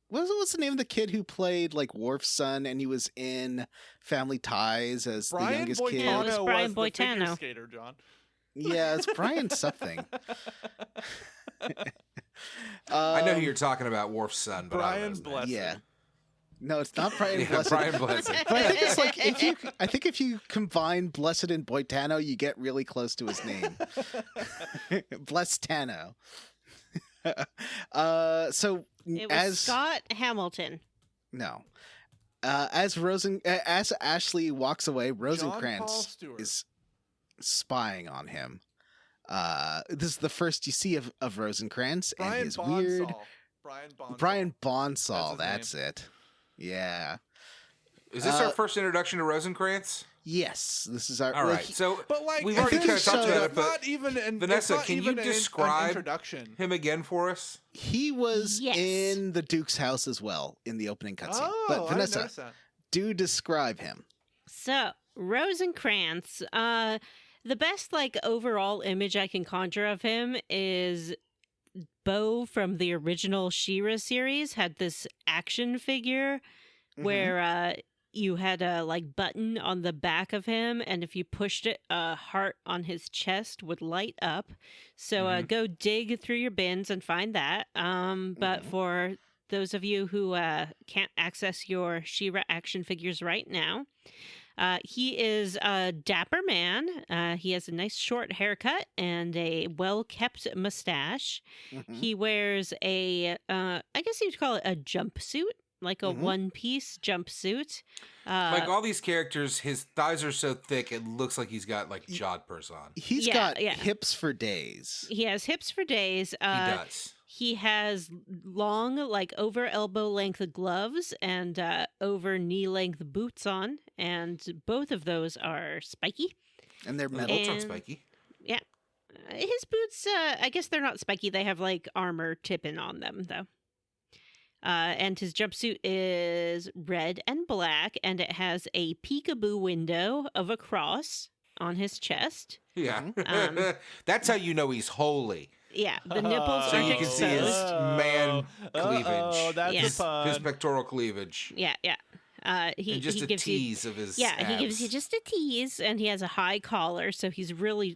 What's the name of the kid who played like Worf's son, and he was in Family Ties as the Brian youngest Boitano kid? Yeah, it was Brian the figure Boitano. skater, John. Yeah, it's Brian something. I know who you're talking about, Worf's son, but I don't know Brian his name. Blessing. Yeah. No, it's not Brian Yeah, Blessed. Brian Blessing. But I think it's like if you combine Blessed and Boitano, you get really close to his name. Blessed-tano. So It was as Scott Hamilton. no, as Ashley walks away, John Paul Rosencrantz Stewart. is spying on him. This is the first you see of Rosencrantz and Brian his Bonsall. weird Brian Bonsall. Brian Bonsall. That's his That's it. Yeah. Is this our first introduction to Rosencrantz? Yes, this is our. All right. So But like, we've already think kind of talked so. about it, it's but not even. Vanessa, it's not can you even an describe introduction? him again for us? He was Yes. in the Duke's house as well in the opening cutscene. Oh, But I didn't Vanessa, notice that. do describe him. So, Rosencrantz, the best like overall image I can conjure of him is Bo from the original She-Ra series had this action figure where you had a like button on the back of him, and if you pushed it, a heart on his chest would light up. So go dig through your bins and find that. But for those of you who can't access your She-Ra action figures right now, he is a dapper man. He has a nice short haircut and a well-kept mustache. He wears a, I guess you'd call it a jumpsuit, like a one-piece jumpsuit. Like all these characters, his thighs are so thick, it looks like he's got like jodhpurs on. He's Yeah, got yeah. hips for days. He has hips for days. He does. He has long, like over elbow length gloves and over knee length boots on, and both of those are spiky. And they're The metal. bolts aren't And- spiky. Yeah. His boots, I guess they're not spiky. They have like armor tipping on them, though. And his jumpsuit is red and black, and it has a peekaboo window of a cross on his chest. Yeah. Um, That's how you know he's holy. Yeah, the nipples So are you can see his exposed. man cleavage. Oh, that's Yeah. a pun. His pectoral cleavage. Yeah, yeah. He And just he a gives you tease of his Yeah, he gives abs. you just a tease, and he has a high collar, so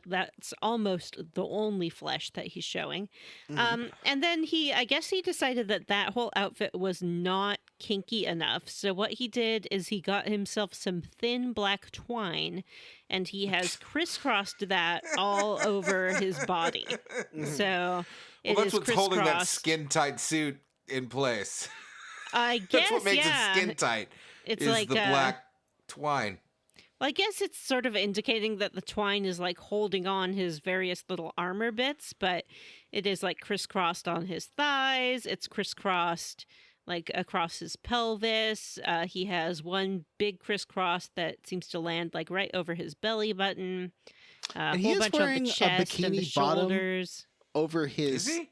that's almost the only flesh that he's showing. And then I guess he decided that whole outfit was not kinky enough. So what he did is he got himself some thin black twine, and he has crisscrossed that all over his body. So Well, it that's is what's holding that crisscrossed. skin tight suit in place. I guess That's what makes yeah. it skin tight. It's is like the black twine. Well, I guess it's sort of indicating that the twine is like holding on his various little armor bits, but it is like crisscrossed on his thighs. It's crisscrossed like across his pelvis. He has one big crisscross that seems to land like right over his belly button. And A he whole is bunch on wearing the a chest and the bikini bottom. shoulders. Over Is his he?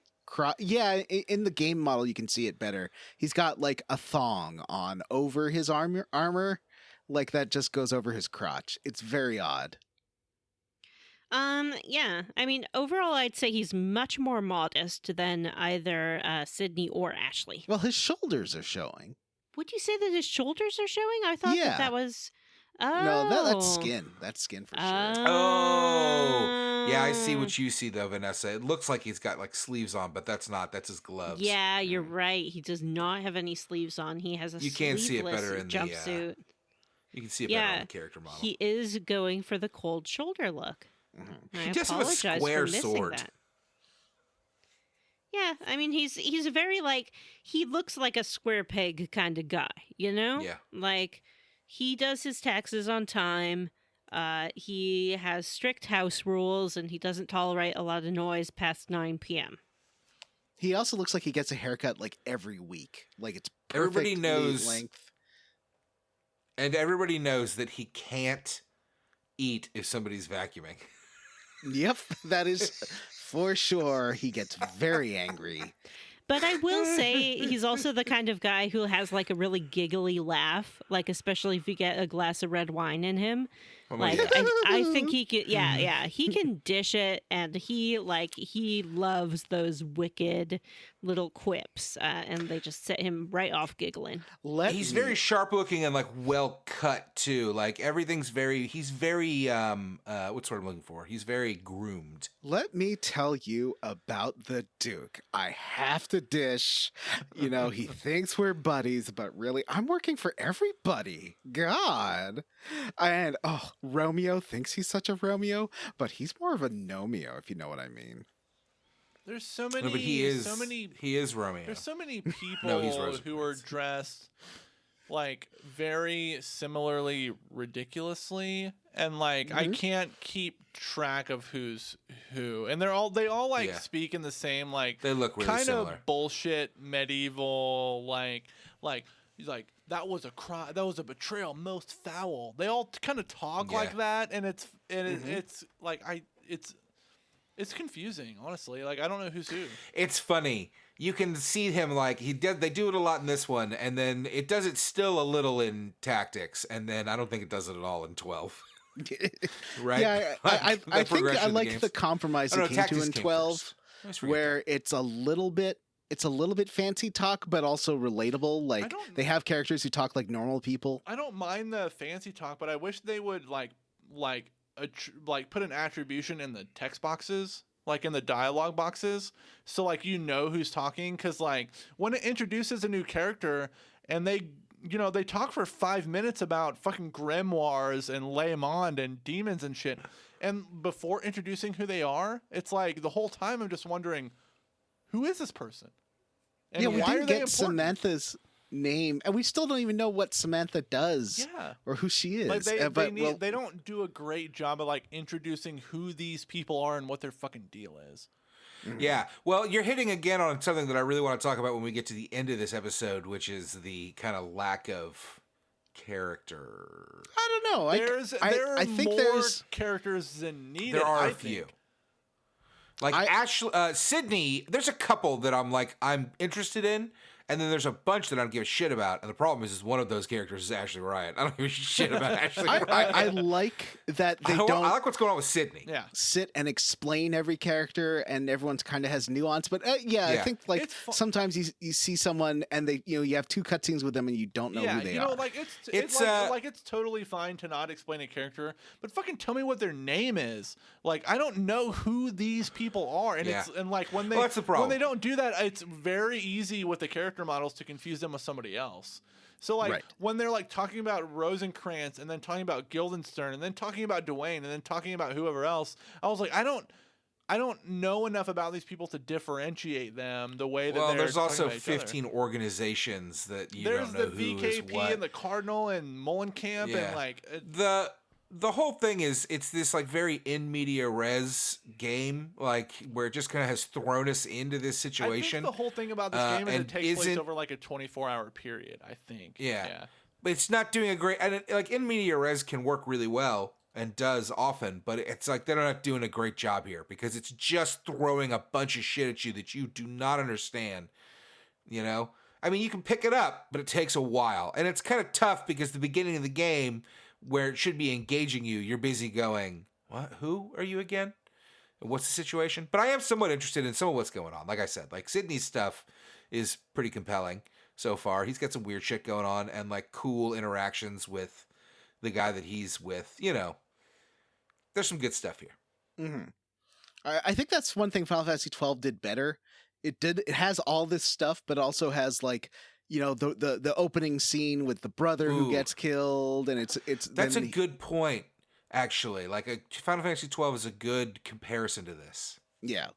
yeah, in the game model you can see it better. He's got like a thong on over his armor, like that just goes over his crotch. It's very odd. Yeah. I mean, overall, I'd say he's much more modest than either Sydney or Ashley. Well, his shoulders are showing. Would you say that his shoulders are showing? I thought Yeah. that was. Oh. No, that's skin. That's skin for sure. Oh, yeah, I see what you see though, Vanessa. It looks like he's got like sleeves on, but that's not. That's his gloves. Yeah, you're right. He does not have any sleeves on. He has a You can see it sleeveless better in the, jumpsuit. You can see it better on the character model. He is going for the cold shoulder look. Mm-hmm. I He does have a apologize square for missing sword. that. Yeah, I mean he's a very like he looks like a square peg kind of guy, you know? Yeah. Like he does his taxes on time. He has strict house rules and he doesn't tolerate a lot of noise past 9 p.m. He also looks like he gets a haircut like every week. Like it's Everybody perfect knows length. And everybody knows that he can't eat if somebody's vacuuming. Yep, that is for sure. He gets very angry. But I will say he's also the kind of guy who has like a really giggly laugh, like especially if you get a glass of red wine in him. Oh my Like God. I think he could, yeah, he can dish it, and he loves those wicked little quips, and they just set him right off giggling. He's very sharp looking and like well cut too. Like everything's he's very what's what I'm looking for? He's very groomed. Let me tell you about the Duke. I have to dish. You know, he thinks we're buddies, but really, I'm working for everybody. God. And, Romeo thinks he's such a Romeo, but he's more of a Nomeo, if you know what I mean. There's so many. No, but he is Romeo. There's so many people No, he's who are Rosencrantz. dressed like very similarly ridiculously, and like I can't keep track of who's who, and they all like Yeah. speak in the same like They look really kind similar. of bullshit medieval like he's like that was a crime, that was a betrayal most foul. They all kind of talk Yeah. like that, and it's like it's confusing, honestly. Like I don't know who's who. It's funny. You can see him like they do it a lot in this one, and then it does it still a little in Tactics, and then I don't think it does it at all in 12. Right? Yeah, I think I progression of like games. the compromise Oh, no, it came to Tactics in came 12, first. I always forget where it's a little bit fancy talk, but also relatable. Like don't- they have characters who talk like normal people. I don't mind the fancy talk, but I wish they would like put an attribution in the text boxes, like in the dialogue boxes, so like you know who's talking. Because like when it introduces a new character and they talk for 5 minutes about fucking grimoires and Le Monde and demons and shit, and before introducing who they are, it's like the whole time I'm just wondering, who is this person? And Yeah, we why didn't are they get important? Samantha's name, and we still don't even know what Samantha does Yeah. or who she is. Like they they don't do a great job of like introducing who these people are and what their fucking deal is. Yeah. Well, you're hitting again on something that I really want to talk about when we get to the end of this episode, which is the kind of lack of character. I don't know. There are I think more there's characters than needed. There are I a few. think. Like Ashley, Sydney, there's a couple that I'm interested in, and then there's a bunch that I don't give a shit about. And the problem is one of those characters is Ashley Riot. I don't give a shit about Ashley Riot. I like that they don't I like what's going on with Sydney. Yeah. sit and explain every character, and everyone's kind of has nuance. But I think like It's sometimes you see someone and they you have two cutscenes with them and you don't know Yeah, who they are. like It's, it's totally fine to not explain a character, but fucking tell me what their name is. Like I don't know who these people are, and Yeah. like when they Well, that's the problem. when they don't do that, it's very easy with the character models to confuse them with somebody else. So like Right. when they're like talking about Rosencrantz and then talking about Guildenstern and then talking about Dwayne and then talking about whoever else, I was like, I don't know enough about these people to differentiate them the way that they're there's talking also about each other. 15 organizations that you There's don't know the who is VKP what. and the Cardinal and Mullenkamp Yeah. and like The whole thing is it's this like very in media res game, like where it just kind of has thrown us into this I situation. think the whole thing about this game is and it takes place isn't- over like a 24-hour period, I think. Yeah. But it's not doing a great, and like in media res can work really well and does often, but it's like they're not doing a great job here because it's just throwing a bunch of shit at you that you do not understand. You know, I mean, you can pick it up, but it takes a while, and it's kind of tough because the beginning of the game, where it should be engaging you, you're busy going, "What? Who are you again? What's the situation?" But I am somewhat interested in some of what's going on. Like I said, like Sydney's stuff is pretty compelling so far. He's got some weird shit going on and like cool interactions with the guy that he's with. You know, there's some good stuff here. Mm-hmm. I think that's one thing Final Fantasy 12 did better. It has all this stuff, but also has like, you know, the opening scene with the brother who gets killed, and That's a good point, actually. Like Final Fantasy 12 is a good comparison to this. Yeah.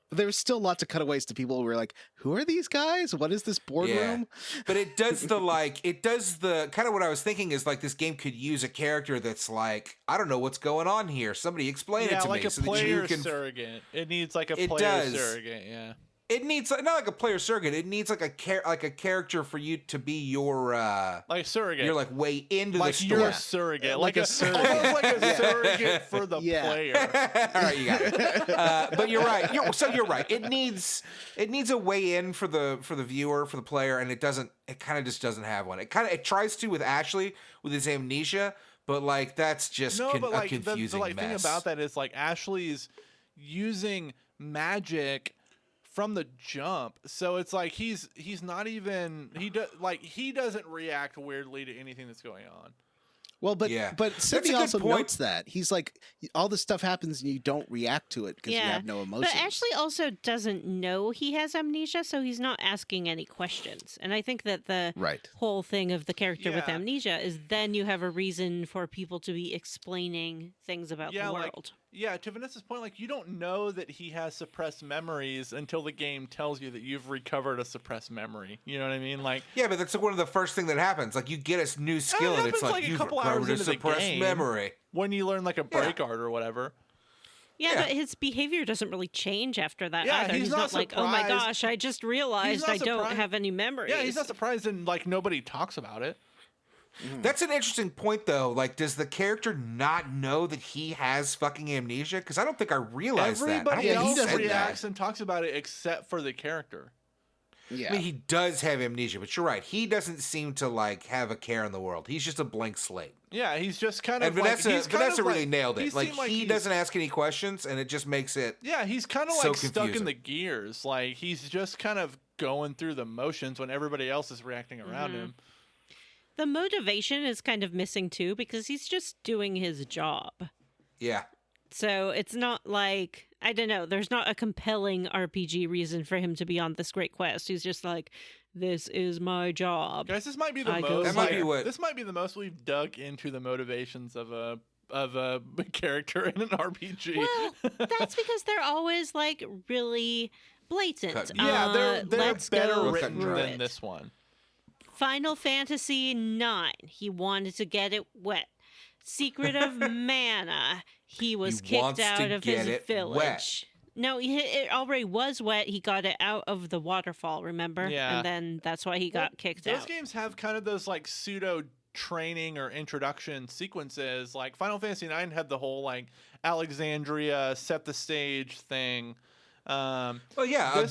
But there was still lots of cutaways to people who were like, who are these guys? What is this boardroom? Yeah. But it does the kind of what I was thinking is like this game could use a character that's like, I don't know what's going on here. Somebody explain it to like me. a So player that you can... surrogate. It needs like a It player does. surrogate, yeah. It needs not like a player surrogate. It needs like a character for you to be your like surrogate. You're like way into like the story. you're a surrogate, like a surrogate. almost like a surrogate for the Yeah. player. All right, you got it. But you're right. You're right. It needs a way in for the viewer, for the player, and it doesn't. It kind of just doesn't have one. It tries to with Ashley with his amnesia, but like that's just but a like confusing the mess. thing about that is like Ashley's using magic from the jump, so it's like he's not even he doesn't react weirdly to anything that's going on. Well, but Sydney a good also point. notes that he's like, all this stuff happens and you don't react to it because you have no emotions. But Ashley also doesn't know he has amnesia, so he's not asking any questions. And I think that the whole thing of the character with amnesia is then you have a reason for people to be explaining things about the world. To Vanessa's point, like you don't know that he has suppressed memories until the game tells you that you've recovered a suppressed memory. You know what I mean? Like but that's one of the first thing that happens. Like you get a new skill, and it's like a you've couple hours recovered a into the suppressed game memory. When you learn like a break art or whatever. Yeah, but his behavior doesn't really change after that either. He's not like, oh my gosh, I just realized I don't have any memories. Yeah, he's not surprised and like nobody talks about it. That's an interesting point, though. Like, does the character not know that he has fucking amnesia? Because I don't think I realized that. Everybody else he reacts and talks about it except for the character. Yeah, I mean, he does have amnesia, but you're right. He doesn't seem to like have a care in the world. He's just a blank slate. Yeah, he's just kind of. And Vanessa really like, nailed it. Like he doesn't ask any questions, and it just makes it. Yeah, he's kind of so like stuck in confusing. the gears. Like he's just kind of going through the motions when everybody else is reacting around him. The motivation is kind of missing too because he's just doing his job. Yeah. So it's not like, I don't know, there's not a compelling RPG reason for him to be on this great quest. He's just like, this is my job. Guys, this might be the most. This might be the most we've dug into the motivations of a character in an RPG. Well, that's because they're always like really blatant. They're let's better go written through than it. this one. Final Fantasy IX. He wanted to get it wet. Secret of Mana. He was kicked out of his village. Wet. No, it already was wet. He got it out of the waterfall, remember? Yeah. And then that's why he got kicked out. Those games have kind of those like pseudo training or introduction sequences. Like Final Fantasy IX had the whole like Alexandria set the stage thing. Well, yeah,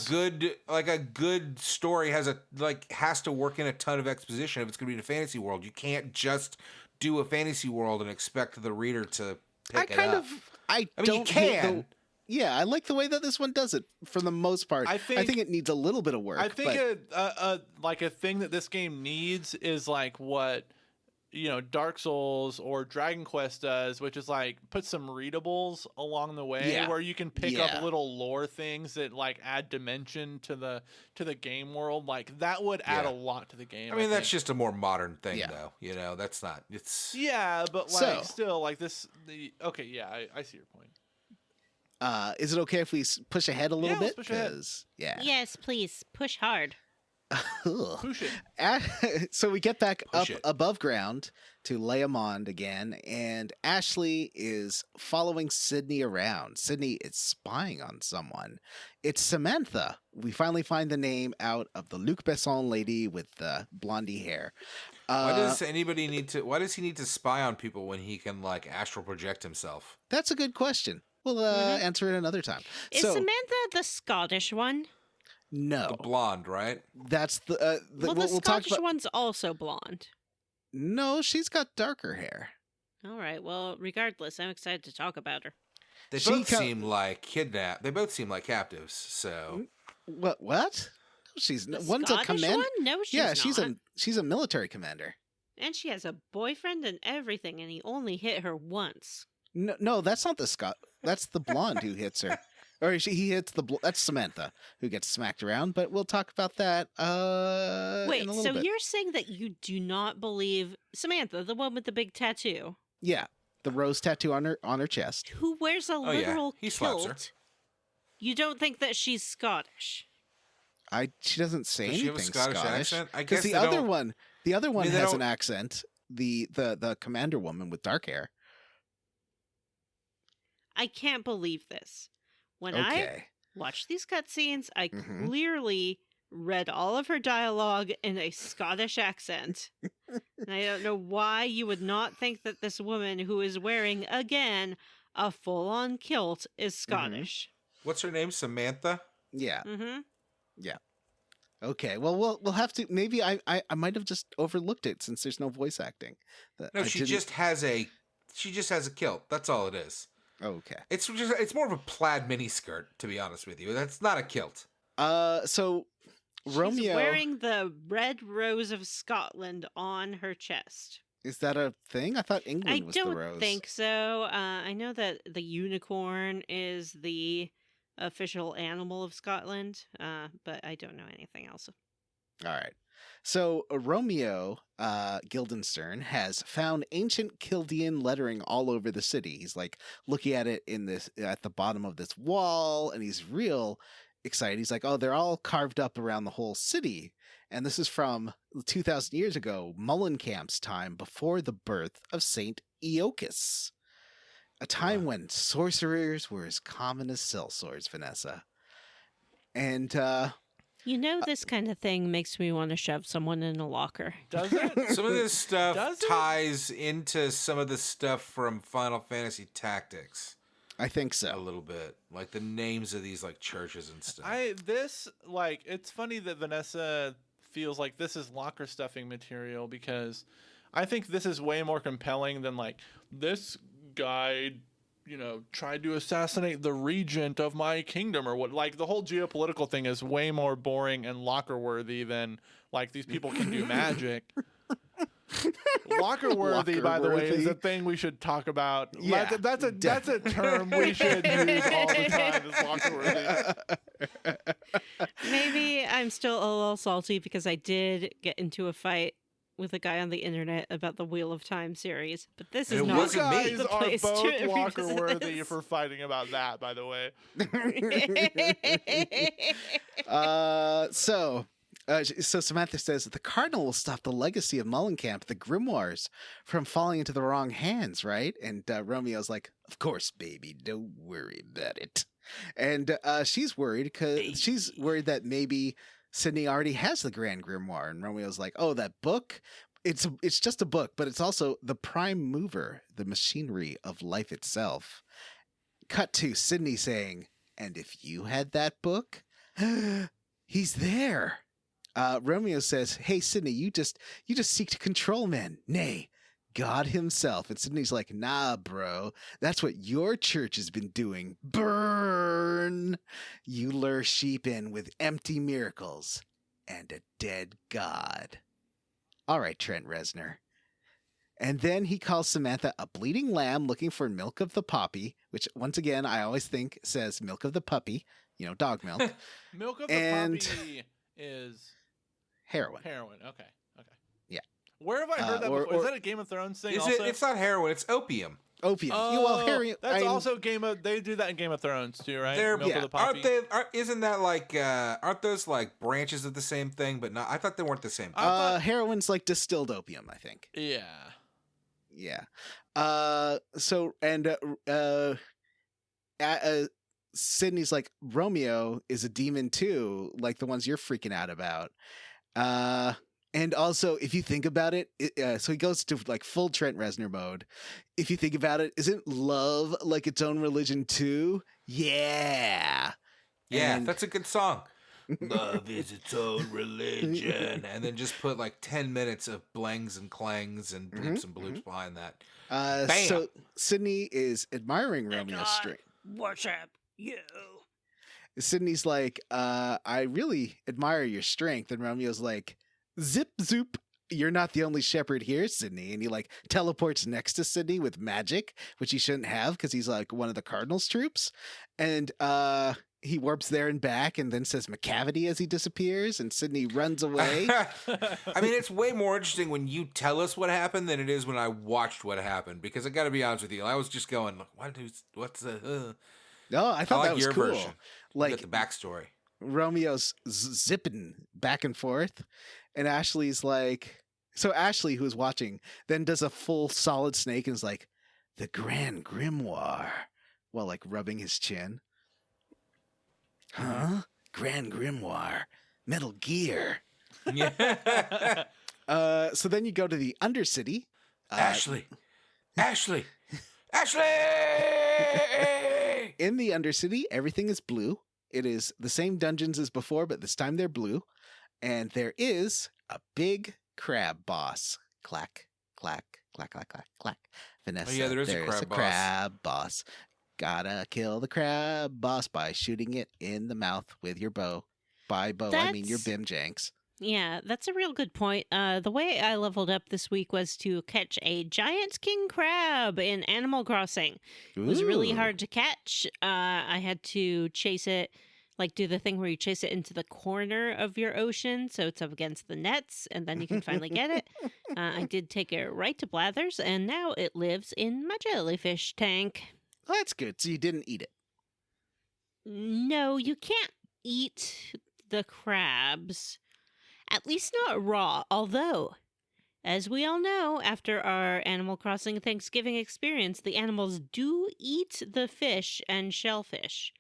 a good story has to work in a ton of exposition if it's going to be in a fantasy world. You can't just do a fantasy world and expect the reader to pick it up. I mean, you can. I like the way that this one does it for the most part. I think it needs a little bit of work. I think a thing that this game needs is like what Dark Souls or Dragon Quest does, which is like put some readables along the way where you can pick up little lore things that like add dimension to the game world. Like that would add a lot to the game. I mean, that's just a more modern thing, though. That's not. It's but like still like this. I see your point. Is it okay if we push ahead a little bit? Let's push ahead. Yes, please push hard. Push it. So we get back up above ground to Leamond again, and Ashley is following Sydney around. Sydney is spying on someone. It's Samantha. We finally find the name out of the Luc Besson lady with the blondie hair. Why does he need to spy on people when he can like astral project himself? That's a good question. We'll answer it another time. Is Samantha the Scottish one? No, the blonde, right? That's the the Scottish one's also blonde. No, she's got darker hair. All right. Well, regardless, I'm excited to talk about her. They both seem like kidnapped. They both seem like captives. So what? She's the one's Scottish a commander. One? No, she's not. She's a military commander. And she has a boyfriend and everything, and he only hit her once. No, that's not the Scott. That's the blonde who hits her. Or he hits that's Samantha who gets smacked around, but we'll talk about that Wait, in a little so bit. you're saying that you do not believe Samantha, the one with the big tattoo, Yeah, the rose tattoo on her chest. who wears a yeah, literal he slaps her. kilt? You don't think that she's Scottish? She doesn't say Does she have a anything Scottish Scottish. accent? I Because guess the they other don't- one mean, they has don't- an accent. The commander woman with dark hair. I can't believe this. When I Okay. watched these cutscenes, I Mhm. clearly read all of her dialogue in a Scottish accent. And I don't know why you would not think that this woman who is wearing, again, a full-on kilt is Scottish. What's her name? Samantha? Yeah. Mm-hmm. Okay. Well, we'll have to. Maybe I might have just overlooked it since there's no voice acting. No, she just has a kilt. That's all it is. Okay. It's more of a plaid miniskirt, to be honest with you. That's not a kilt. So She's Romeo, wearing the red rose of Scotland on her chest. is that a thing? I thought England I was the don't rose. think so. I know that the unicorn is the official animal of Scotland, but I don't know anything else. All right. So Romeo Guildenstern has found ancient Chaldean lettering all over the city. He's like looking at it at the bottom of this wall, and he's real excited. He's like, "Oh, they're all carved up around the whole city." And this is from 2,000 years ago, Mullenkamp's time, before the birth of Saint Eochus. A time when sorcerers were as common as sellswords, Vanessa. And You know, this kind of thing makes me want to shove someone in a locker. Does it? Some of this stuff Does it? ties into some of the stuff from Final Fantasy Tactics I think a so. little bit, like the names of these like churches and stuff. It's funny that Vanessa feels like this is locker stuffing material, because I think this is way more compelling than like this guy, tried to assassinate the regent of my kingdom or what. Like the whole geopolitical thing is way more boring and locker worthy than like these people can do magic. Locker worthy, by the way, is Locker-worthy. a thing we should talk about. Yeah, That's a term we should use all the time. Is locker worthy. Maybe I'm still a little salty because I did get into a fight with a guy on the internet about the Wheel of Time series, but this is It not wasn't me. You the guys are place to both locker revisit worthy this. for fighting about that, by the way. So Samantha says that the cardinal will stop the legacy of Mullenkamp, the grimoires, from falling into the wrong hands, right? And Romeo's like, "Of course, baby, don't worry about it." And she's worried because she's worried that maybe Sydney already has the Grand Grimoire. And Romeo's like, "Oh, that book? It's just a book, but it's also the prime mover, the machinery of life itself." Cut to Sydney saying, "And if you had that book, he's there." Romeo says, "Hey, Sydney, you just seek to control men. Nay, God himself." And Sydney's like, "Nah, bro, that's what your church has been doing. Burn! You lure sheep in with empty miracles and a dead God." All right, Trent Reznor. And then he calls Samantha a bleeding lamb looking for milk of the poppy, which once again I always think says milk of the puppy, dog milk. Milk of the And- puppy is Heroin. heroin. Okay. Yeah. Where have I heard that or- before? Is or- that a Game of Thrones thing? Is also? it? It's not heroin. It's opium. Opium. Heroin. That's also they do that in Game of Thrones too, right? They're- Milk yeah. of the poppy. Isn't that like? Aren't those like branches of the same thing? But not. I thought they weren't the same. I thought- Heroin's like distilled opium, I think. Yeah. Yeah. Sydney's like, Romeo is a demon too, like the ones you're freaking out about. And also, if you think about it, so he goes to like full Trent Reznor mode. If you think about it, isn't love like its own religion too? Yeah. Yeah, And- that's a good song. Love is its own religion, and then just put like 10 minutes of blangs and clangs and bleeps and bloops behind that. Bam! So Sydney is admiring Romeo's strength. Worship you. Sydney's like, I really admire your strength. And Romeo's like, zip zoop, you're not the only shepherd here, Sydney. And he like teleports next to Sydney with magic, which he shouldn't have because he's like one of the Cardinals troops. And he warps there and back and then says McCavity as he disappears, and Sydney runs away. I mean, it's way more interesting when you tell us what happened than it is when I watched what happened, because I got to be honest with you, I was just going, what's the... No, I thought like that was your cool. version. Like Get the backstory. Romeo's zipping back and forth, and Ashley's like, so Ashley, who's watching, then does a full Solid Snake and is like, the Grand Grimoire, while like rubbing his chin. Huh? Grand Grimoire, Metal Gear. Yeah. So then you go to the Undercity. Ashley. In the Undercity, everything is blue. It is the same dungeons as before, but this time they're blue. And there is a big crab boss. Clack, clack, clack, clack, clack, clack. Vanessa, Oh, yeah, there is a there's crab boss. crab boss. Gotta kill the crab boss by shooting it in the mouth with your bow. By bow, I mean your That's- Bimjanks. Yeah, that's a real good point. The way I leveled up this week was to catch a giant king crab in Animal Crossing. It was really Ooh. hard to catch. I had to chase it, like do the thing where you chase it into the corner of your ocean so it's up against the nets, and then you can finally get it. I did take it right to Blathers, and now it lives in my jellyfish tank. Well, that's good. So you didn't eat it. No, you can't eat the crabs. At least not raw. Although, as we all know, after our Animal Crossing Thanksgiving experience, the animals do eat the fish and shellfish.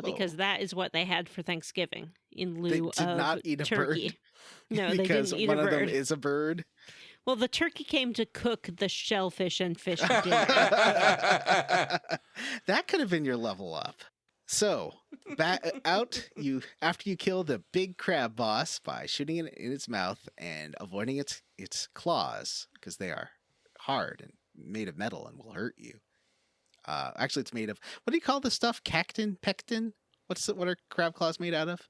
Because that is what they had for Thanksgiving in lieu They of did not eat a turkey. bird. No, they because didn't eat one a of them bird. is a bird. Well, the turkey came to cook the shellfish and fish dinner. That could have been your level up. So, after you kill the big crab boss by shooting it in its mouth and avoiding its claws, because they are hard and made of metal and will hurt you. Actually, it's made of, what do you call this stuff? Cactin? Pectin? What are crab claws made out of?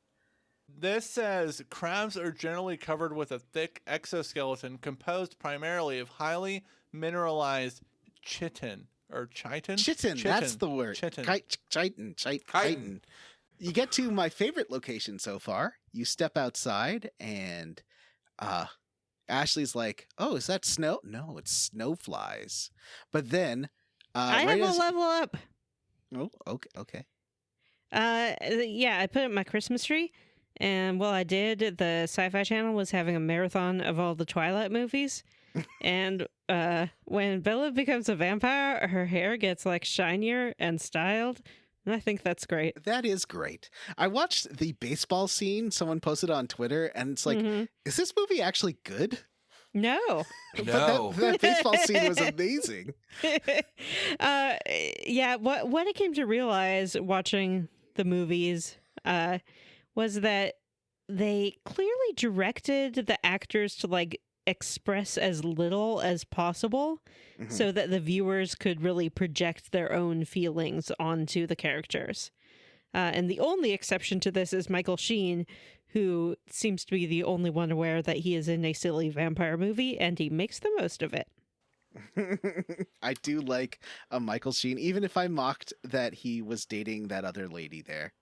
This says crabs are generally covered with a thick exoskeleton composed primarily of highly mineralized chitin. Or chitin? Chitin, that's the word. Chitin. Chitin. You get to my favorite location so far. You step outside and Ashley's like, oh, is that snow? No, it's snowflies. But then... I have a level up. Oh, okay. Yeah, I put up my Christmas tree, and while I did, the Sci-Fi Channel was having a marathon of all the Twilight movies. And when Bella becomes a vampire, her hair gets like shinier and styled. And I think that's great. That is great. I watched the baseball scene someone posted on Twitter, and it's like, is this movie actually good? No. No. But that baseball scene was amazing. Yeah, what I came to realize watching the movies was that they clearly directed the actors to like express as little as possible so that the viewers could really project their own feelings onto the characters. And the only exception to this is Michael Sheen, who seems to be the only one aware that he is in a silly vampire movie, and he makes the most of it. I do like a Michael Sheen, even if I mocked that he was dating that other lady there.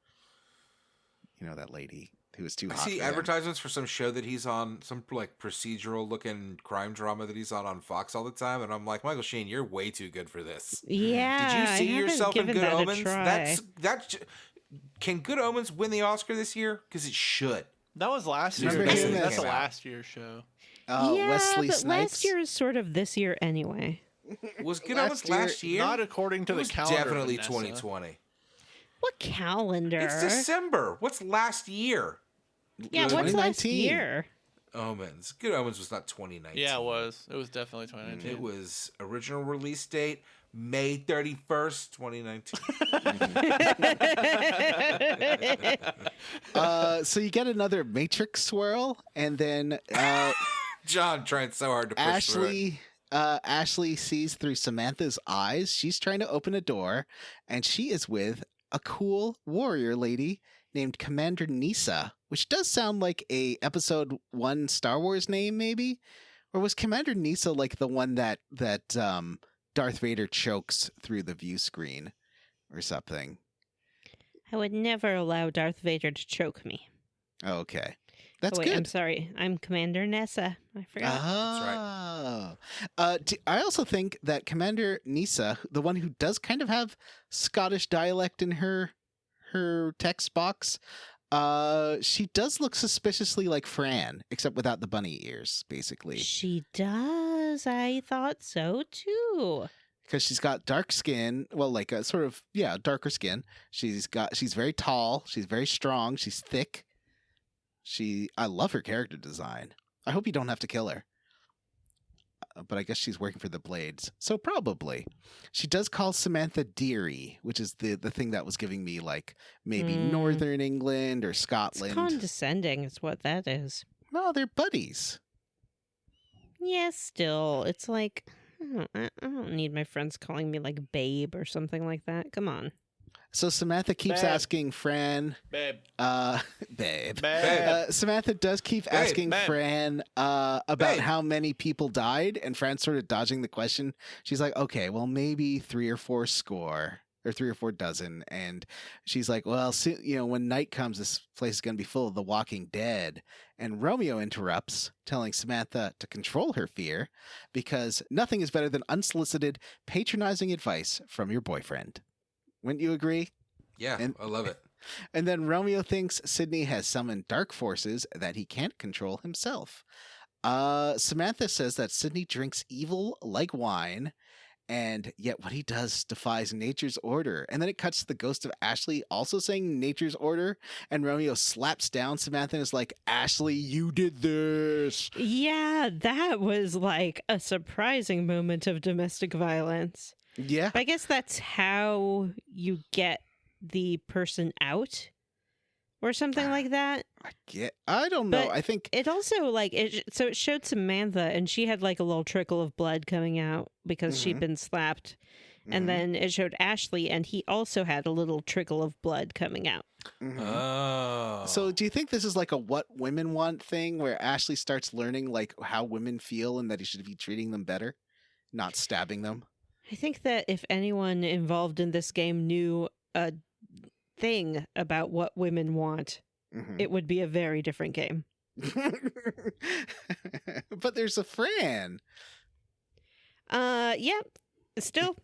You know, that lady who was too I hot see for him. advertisements for some show that he's on, some like procedural looking crime drama that he's on Fox all the time, and I'm like, Michael Sheen, you're way too good for this. Yeah, Did you see I haven't yourself in given Good that a Omens? try. That's can Good Omens win the Oscar this year? Because it should. That was last year. Remember him That's as- a last year show. Yeah, Wesley but Snipes. last year is sort of this year anyway. Was Good Last Omens year- last year? Not according to It the was calendar. definitely Vanessa. 2020. What calendar? It's December. What's last year? Yeah, what's last 2019. year? Omens. Good Omens was not 2019. Yeah, it was. It was definitely 2019. It was original release date May 31st, 2019. So you get another Matrix swirl, and then John trying so hard to push through it. Ashley sees through Samantha's eyes. She's trying to open a door, and she is with a cool warrior lady named Commander Nisa, which does sound like a episode 1 Star Wars name, maybe? Or was Commander Nisa like the one that Darth Vader chokes through the view screen or something? I would never allow Darth Vader to choke me. Okay. That's oh, wait, good. I'm sorry. I'm Commander Nessa. I forgot. Oh. I also think that Commander Nisa, the one who does kind of have Scottish dialect in her text box, she does look suspiciously like Fran, except without the bunny ears, basically. She does. I thought so too. Because she's got dark skin, well, like a sort of, darker skin. She's very tall. She's very strong. She's thick. I love her character design. I hope you don't have to kill her. But I guess she's working for the Blades. So probably. She does call Samantha dearie, which is the thing that was giving me like maybe Northern England or Scotland. It's condescending is what that is. No, they're buddies. Yeah, still. It's like, I don't need my friends calling me like babe or something like that. Come on. So Samantha keeps asking Fran, Babe. babe. Babe. Samantha does keep asking Fran about how many people died, and Fran's sort of dodging the question. She's like, okay, well, maybe 3 or 4 score, or 3 or 4 dozen. And she's like, well, soon, when night comes, this place is going to be full of the Walking Dead. And Romeo interrupts, telling Samantha to control her fear, because nothing is better than unsolicited, patronizing advice from your boyfriend. Wouldn't you agree? Yeah, I love it. And then Romeo thinks Sydney has summoned dark forces that he can't control himself. Samantha says that Sydney drinks evil like wine, and yet what he does defies nature's order. And then it cuts to the ghost of Ashley also saying nature's order, and Romeo slaps down Samantha and is like, Ashley, you did this. Yeah, that was like a surprising moment of domestic violence. Yeah. But I guess that's how you get the person out or something like that. I don't know. But I think it also so it showed Samantha and she had like a little trickle of blood coming out because she'd been slapped. And then it showed Ashley and he also had a little trickle of blood coming out. Oh. So do you think this is like a what women want thing where Ashley starts learning like how women feel and that he should be treating them better, not stabbing them? I think that if anyone involved in this game knew a thing about what women want, it would be a very different game. But there's a Fran. Yeah. Still,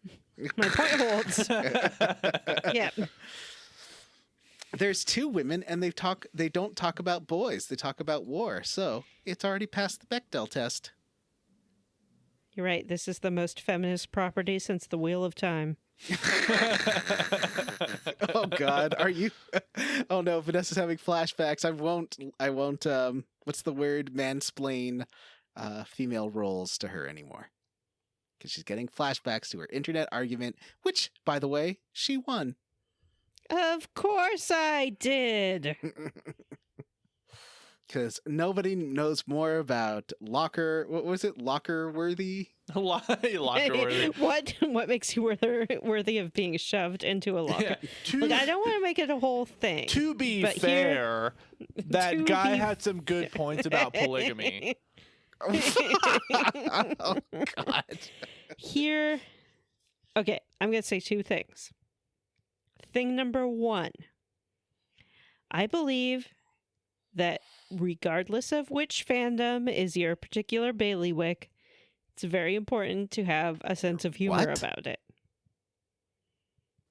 my point holds. Yeah. There's 2 women, and they don't talk about boys. They talk about war. So it's already passed the Bechdel test. You're right. This is the most feminist property since the Wheel of Time. Oh God, are you? Oh no, Vanessa's having flashbacks. I won't. What's the word? Mansplain female roles to her anymore, because she's getting flashbacks to her internet argument, which, by the way, she won. Of course I did. Because nobody knows more about locker worthy? Locker worthy. What makes you worthy of being shoved into a locker? Yeah, Look, I don't want to make it a whole thing. To be but fair, that to guy be had some good points about polygamy. Oh God. Here, okay, I'm going to say 2 things. Thing number 1, I believe that regardless of which fandom is your particular bailiwick, it's very important to have a sense of humor What? about it.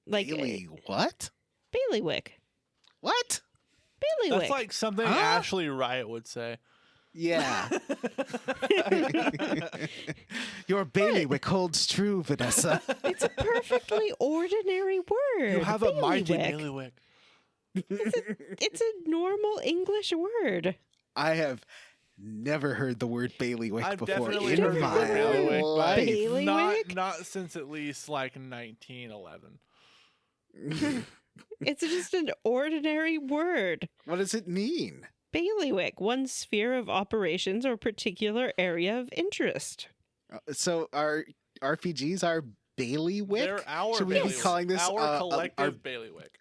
Like Bailey, what? bailiwick. What? Bailiwick. That's like something Ashley Riot would say. Yeah. Your bailiwick holds true, Vanessa. It's a perfectly ordinary word. You have a mighty bailiwick. bailiwick. It's a normal English word. I have never heard the word bailiwick I've before definitely in heard my of bailiwick, but life. Bailiwick? not since at least like 1911. It's just an ordinary word. What does it mean? Bailiwick, one sphere of operations or particular area of interest. So our RPGs are bailiwick? They're our Should we bailiwick. be calling this our our collective bailiwick.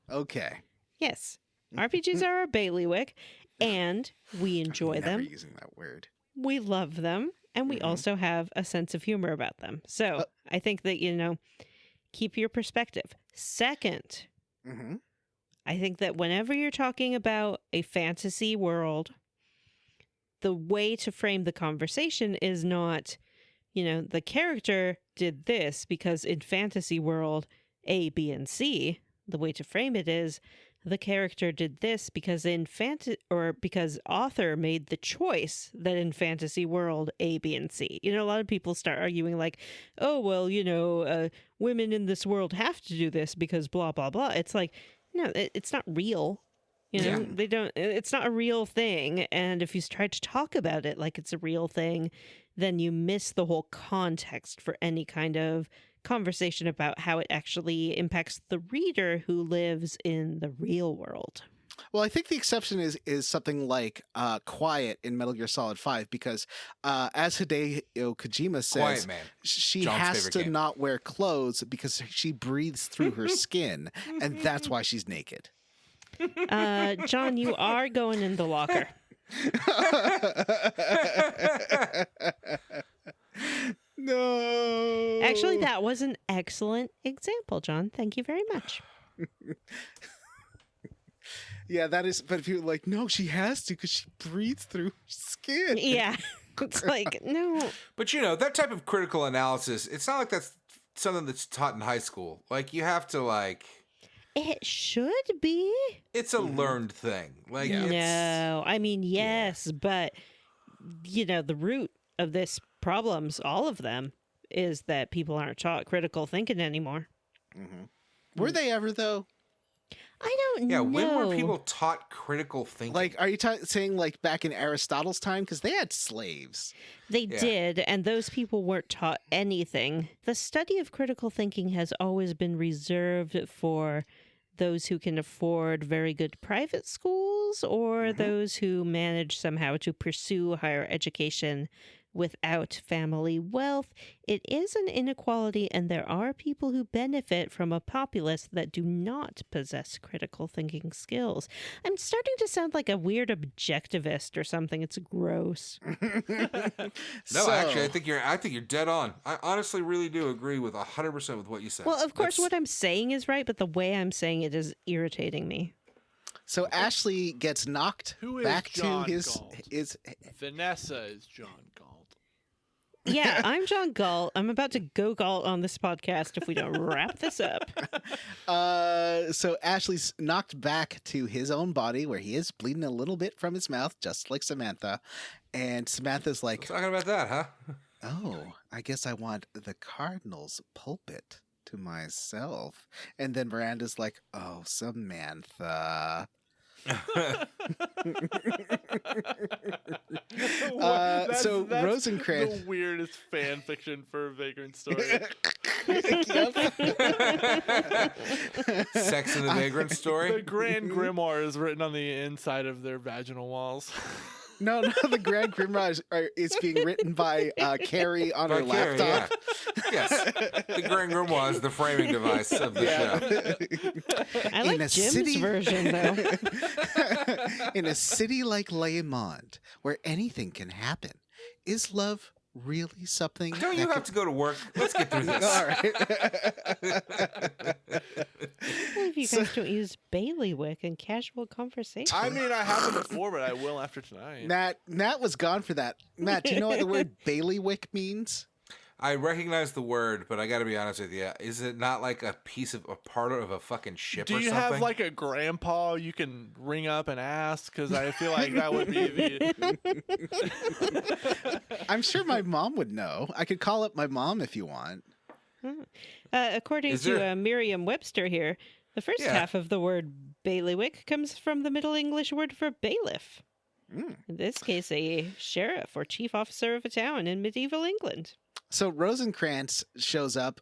Okay. Yes. RPGs are our bailiwick, and we enjoy I'm never them. using that word. We love them, and we also have a sense of humor about them. So I think that, keep your perspective. Second, Mm-hmm. I think that whenever you're talking about a fantasy world, the way to frame the conversation is not, the character did this because in fantasy world, A, B, and C. The way to frame it is the character did this because because author made the choice that in fantasy world A, B, and C. A lot of people start arguing like, oh, well, women in this world have to do this because blah, blah, blah. It's like, no, it's not real. They don't, it's not a real thing. And if you try to talk about it like it's a real thing, then you miss the whole context for any kind of conversation about how it actually impacts the reader who lives in the real world. Well, I think the exception is something like Quiet in Metal Gear Solid 5, because as Hideo Kojima says, Quiet Man. She John's has favorite to game. not wear clothes because she breathes through her skin, and that's why she's naked. John, you are going in the locker. No. Actually, that was an excellent example, John. Thank you very much. Yeah, that is. But if you're like, no, she has to because she breathes through her skin. Yeah. It's like, no. But that type of critical analysis, it's not like that's something that's taught in high school. Like, you have to It should be. it's a learned thing. Like, Yeah. No. I mean, yes, but, the root of this problems, all of them, is that people aren't taught critical thinking anymore. Were they ever though? I don't know. when were people taught critical thinking? Like, are you saying like back in Aristotle's time? Because they had slaves. They did, and those people weren't taught anything. The study of critical thinking has always been reserved for those who can afford very good private schools or those who manage somehow to pursue higher education without family wealth. It is an inequality, and there are people who benefit from a populace that do not possess critical thinking skills. I'm starting to sound like a weird objectivist or something. It's gross. No, actually, I think you're dead on. I honestly really do agree with 100% with what you said. Well, of course, what I'm saying is right, but the way I'm saying it is irritating me. So Ashley gets knocked Who is back John to his Galt? Vanessa is John Galt. Yeah, I'm John Galt. I'm about to go Galt on this podcast if we don't wrap this up. So Ashley's knocked back to his own body where he is bleeding a little bit from his mouth, just like Samantha. And Samantha's like, talking about that, huh? oh, I guess I want the Cardinal's pulpit to myself. And then Miranda's like, oh, Samantha. So That's Rosencrantz. the weirdest fan fiction for a Vagrant story. Sex in the Vagrant The story. Grand Grimoire is written on the inside of their vaginal walls. No, the Grand Grimoire is being written by Carrie on her Carrie, laptop. yeah. Yes, the Grand Grimoire is the framing device of the show. I like In a Jim's city- version, though. In a city like Lemont, where anything can happen, is love really something? Don't you that have to go to work? Let's get through this. All right. Well, if you guys don't use bailiwick in casual conversation. I mean, I haven't before, but I will after tonight. Nat was gone for that. Matt, do you know what the word bailiwick means? I recognize the word, but I got to be honest with you. Is it not like a part of a fucking ship Do or you something? have like a grandpa you can ring up and ask? Because I feel like that would be the. I'm sure my mom would know. I could call up my mom if you want. According Is to there- Merriam-Webster here, the first Yeah. half of the word bailiwick comes from the Middle English word for bailiff. In this case, a sheriff or chief officer of a town in medieval England. So Rosencrantz shows up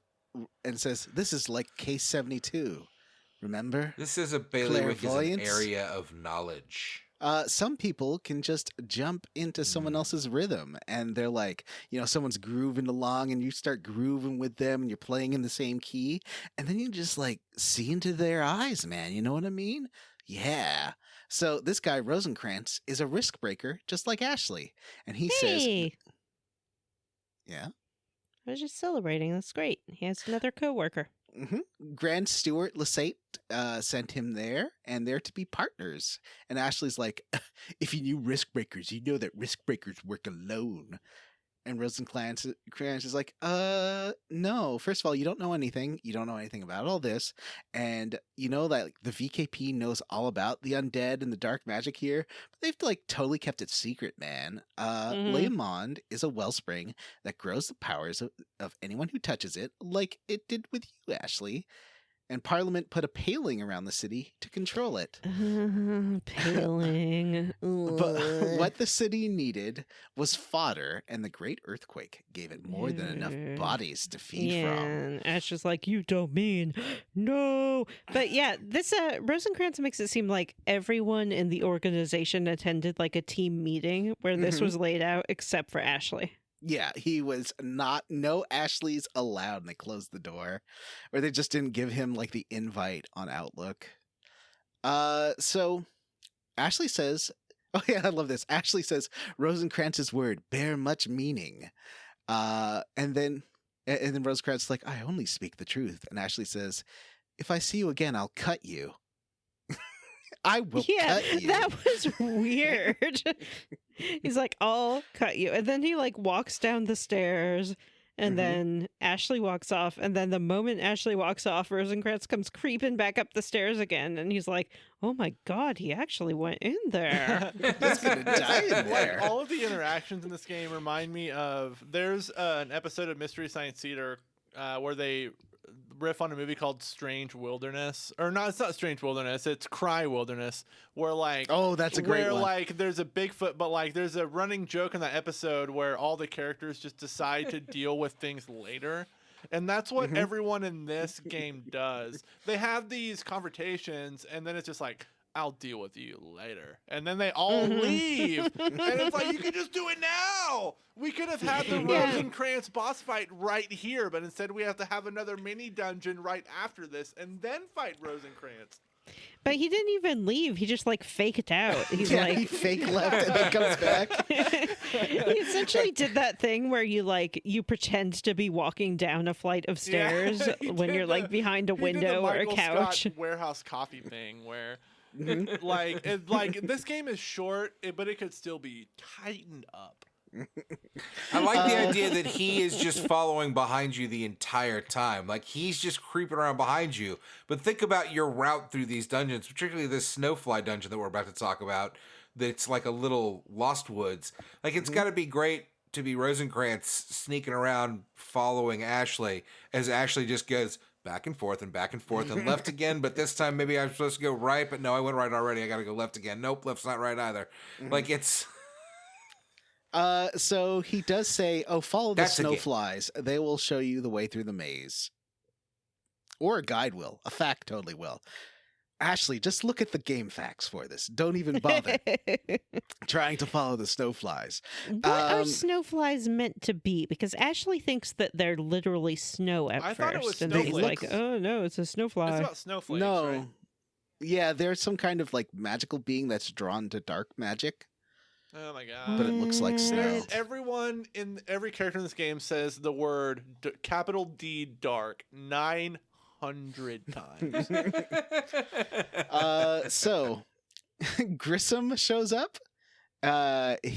and says, "This is like case 72. Remember? This is a bailiwick is an Clairvoyance? area of knowledge. Some people can just jump into someone else's rhythm, and they're like, someone's grooving along, and you start grooving with them, and you're playing in the same key, and then you just like see into their eyes, man. You know what I mean? Yeah. So this guy, Rosencrantz, is a risk breaker, just like Ashley. And he says, Hey, yeah. I was just celebrating. That's great. He has another coworker. Grand Stewart Lesate sent him there, and they're to be partners. And Ashley's like, if you knew risk breakers, you know that risk breakers work alone. And Rosencrantz is like, no. First of all, you don't know anything. You don't know anything about all this. And you know that like, the VKP knows all about the undead and the dark magic here, but they've like totally kept it secret, man. Leomond is a wellspring that grows the powers of anyone who touches it, like it did with you, Ashley. And Parliament put a paling around the city to control it. Paling. But what the city needed was fodder, and the great earthquake gave it more than enough bodies to feed from. And Ash is like, you don't mean no. But yeah, this Rosencrantz makes it seem like everyone in the organization attended like a team meeting where this was laid out except for Ashley. Yeah, he was no Ashleys allowed, and they closed the door. Or they just didn't give him like the invite on Outlook. So Ashley says, oh yeah, I love this. Ashley says, Rosencrantz's word bear much meaning. And then Rosencrantz is like, I only speak the truth. And Ashley says, if I see you again, I'll cut you. I will cut you. That was weird. He's like, I'll cut you. And then he like walks down the stairs and then Ashley walks off. And then the moment Ashley walks off, Rosencrantz comes creeping back up the stairs again. And he's like, oh my God, he actually went in there. He's going to die in there. Like, all of the interactions in this game remind me of, there's an episode of Mystery Science Theater where they riff on a movie called Strange Wilderness, or not, it's not Strange Wilderness, it's Cry Wilderness, where like, oh, that's a great one. Like there's a Bigfoot, but like there's a running joke in that episode where all the characters just decide to deal with things later. And that's what everyone in this game does. They have these confrontations and then it's just like, I'll deal with you later. And then they all leave. And it's like, you could just do it now. We could have had the Rosencrantz boss fight right here, but instead we have to have another mini dungeon right after this and then fight Rosencrantz. But he didn't even leave. He just like faked out. He's yeah, like, he fake left and then comes back. He essentially did that thing where you pretend to be walking down a flight of stairs when you're like behind a window or a couch. Scott warehouse coffee thing where like this game is short, but it could still be tightened up. I like the idea that he is just following behind you the entire time. Like, he's just creeping around behind you. But think about your route through these dungeons, particularly this Snowfly dungeon that we're about to talk about, that's like a little Lost Woods. Like, it's got to be great to be Rosencrantz sneaking around following Ashley as Ashley just goes back and forth and left again, but this time maybe I'm supposed to go right, but no, I went right already. I got to go left again. Nope, left's not right either. Like, it's... So he does say, oh, follow the snowflies. They will show you the way through the maze. Or a guide will. A fact totally will. Ashley, just look at the game facts for this. Don't even bother trying to follow the snowflies. What are snowflies meant to be? Because Ashley thinks that they're literally snow at first. Thought it was and snowflakes. he's like, oh no, it's a snowfly. It's about snowflakes, no. right? Yeah, there's some kind of like magical being that's drawn to dark magic. Oh my God. But it looks like snow. Every character in this game says the word capital D dark 900 times. So Grissom shows up,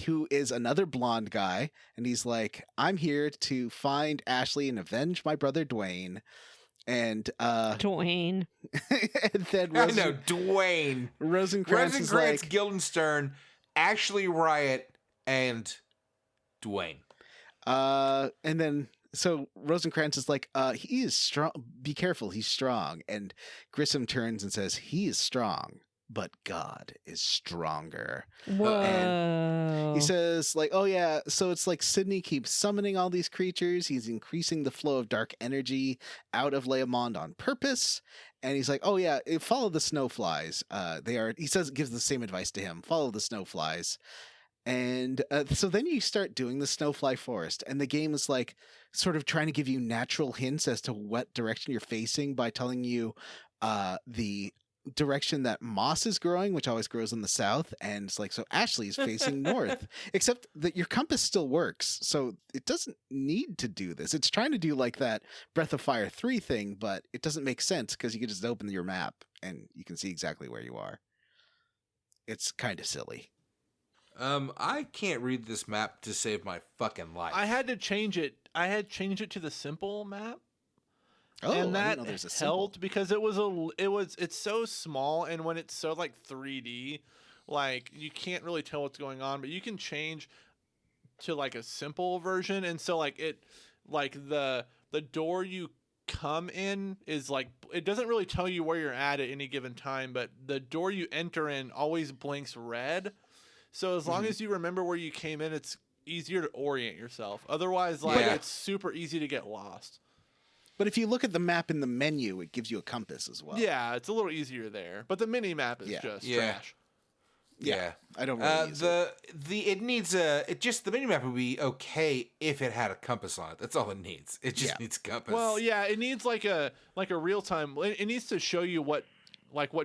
who is another blonde guy, and he's like, I'm here to find Ashley and avenge my brother Dwayne. And Dwayne. And then I know, Dwayne. Rosencrantz is like, Guildenstern, Ashley Riot, and Dwayne. And then so Rosencrantz is like, he is strong. Be careful, he's strong. And Grissom turns and says, he is strong, but God is stronger. Whoa. And he says, like, oh yeah, so it's like Sydney keeps summoning all these creatures. He's increasing the flow of dark energy out of Leomond on purpose. And he's like, oh yeah, follow the snowflies. Gives the same advice to him. Follow the snowflies. And so then you start doing the Snowfly Forest, and the game is like sort of trying to give you natural hints as to what direction you're facing by telling you the direction that moss is growing, which always grows in the south, and it's like, so Ashley's facing north, except that your compass still works, so it doesn't need to do this. It's trying to do like that Breath of Fire 3 thing, but it doesn't make sense because you can just open your map and you can see exactly where you are. It's kind of silly. I can't read this map to save my fucking life. I had to change it. I had changed it to the simple map. Oh, and I that didn't know there's a helped symbol. because it's so small, and when it's so like 3D, like you can't really tell what's going on, but you can change to like a simple version, and so like the door you come in is like, it doesn't really tell you where you're at any given time, but the door you enter in always blinks red. So as long as you remember where you came in, it's easier to orient yourself. Otherwise, like it's super easy to get lost. But if you look at the map in the menu, it gives you a compass as well. Yeah, it's a little easier there. But the mini map is just trash. Yeah. I don't really use it. It needs the mini map would be okay if it had a compass on it. That's all it needs. It just needs a compass. Well, yeah, it needs like a real time. It needs to show you what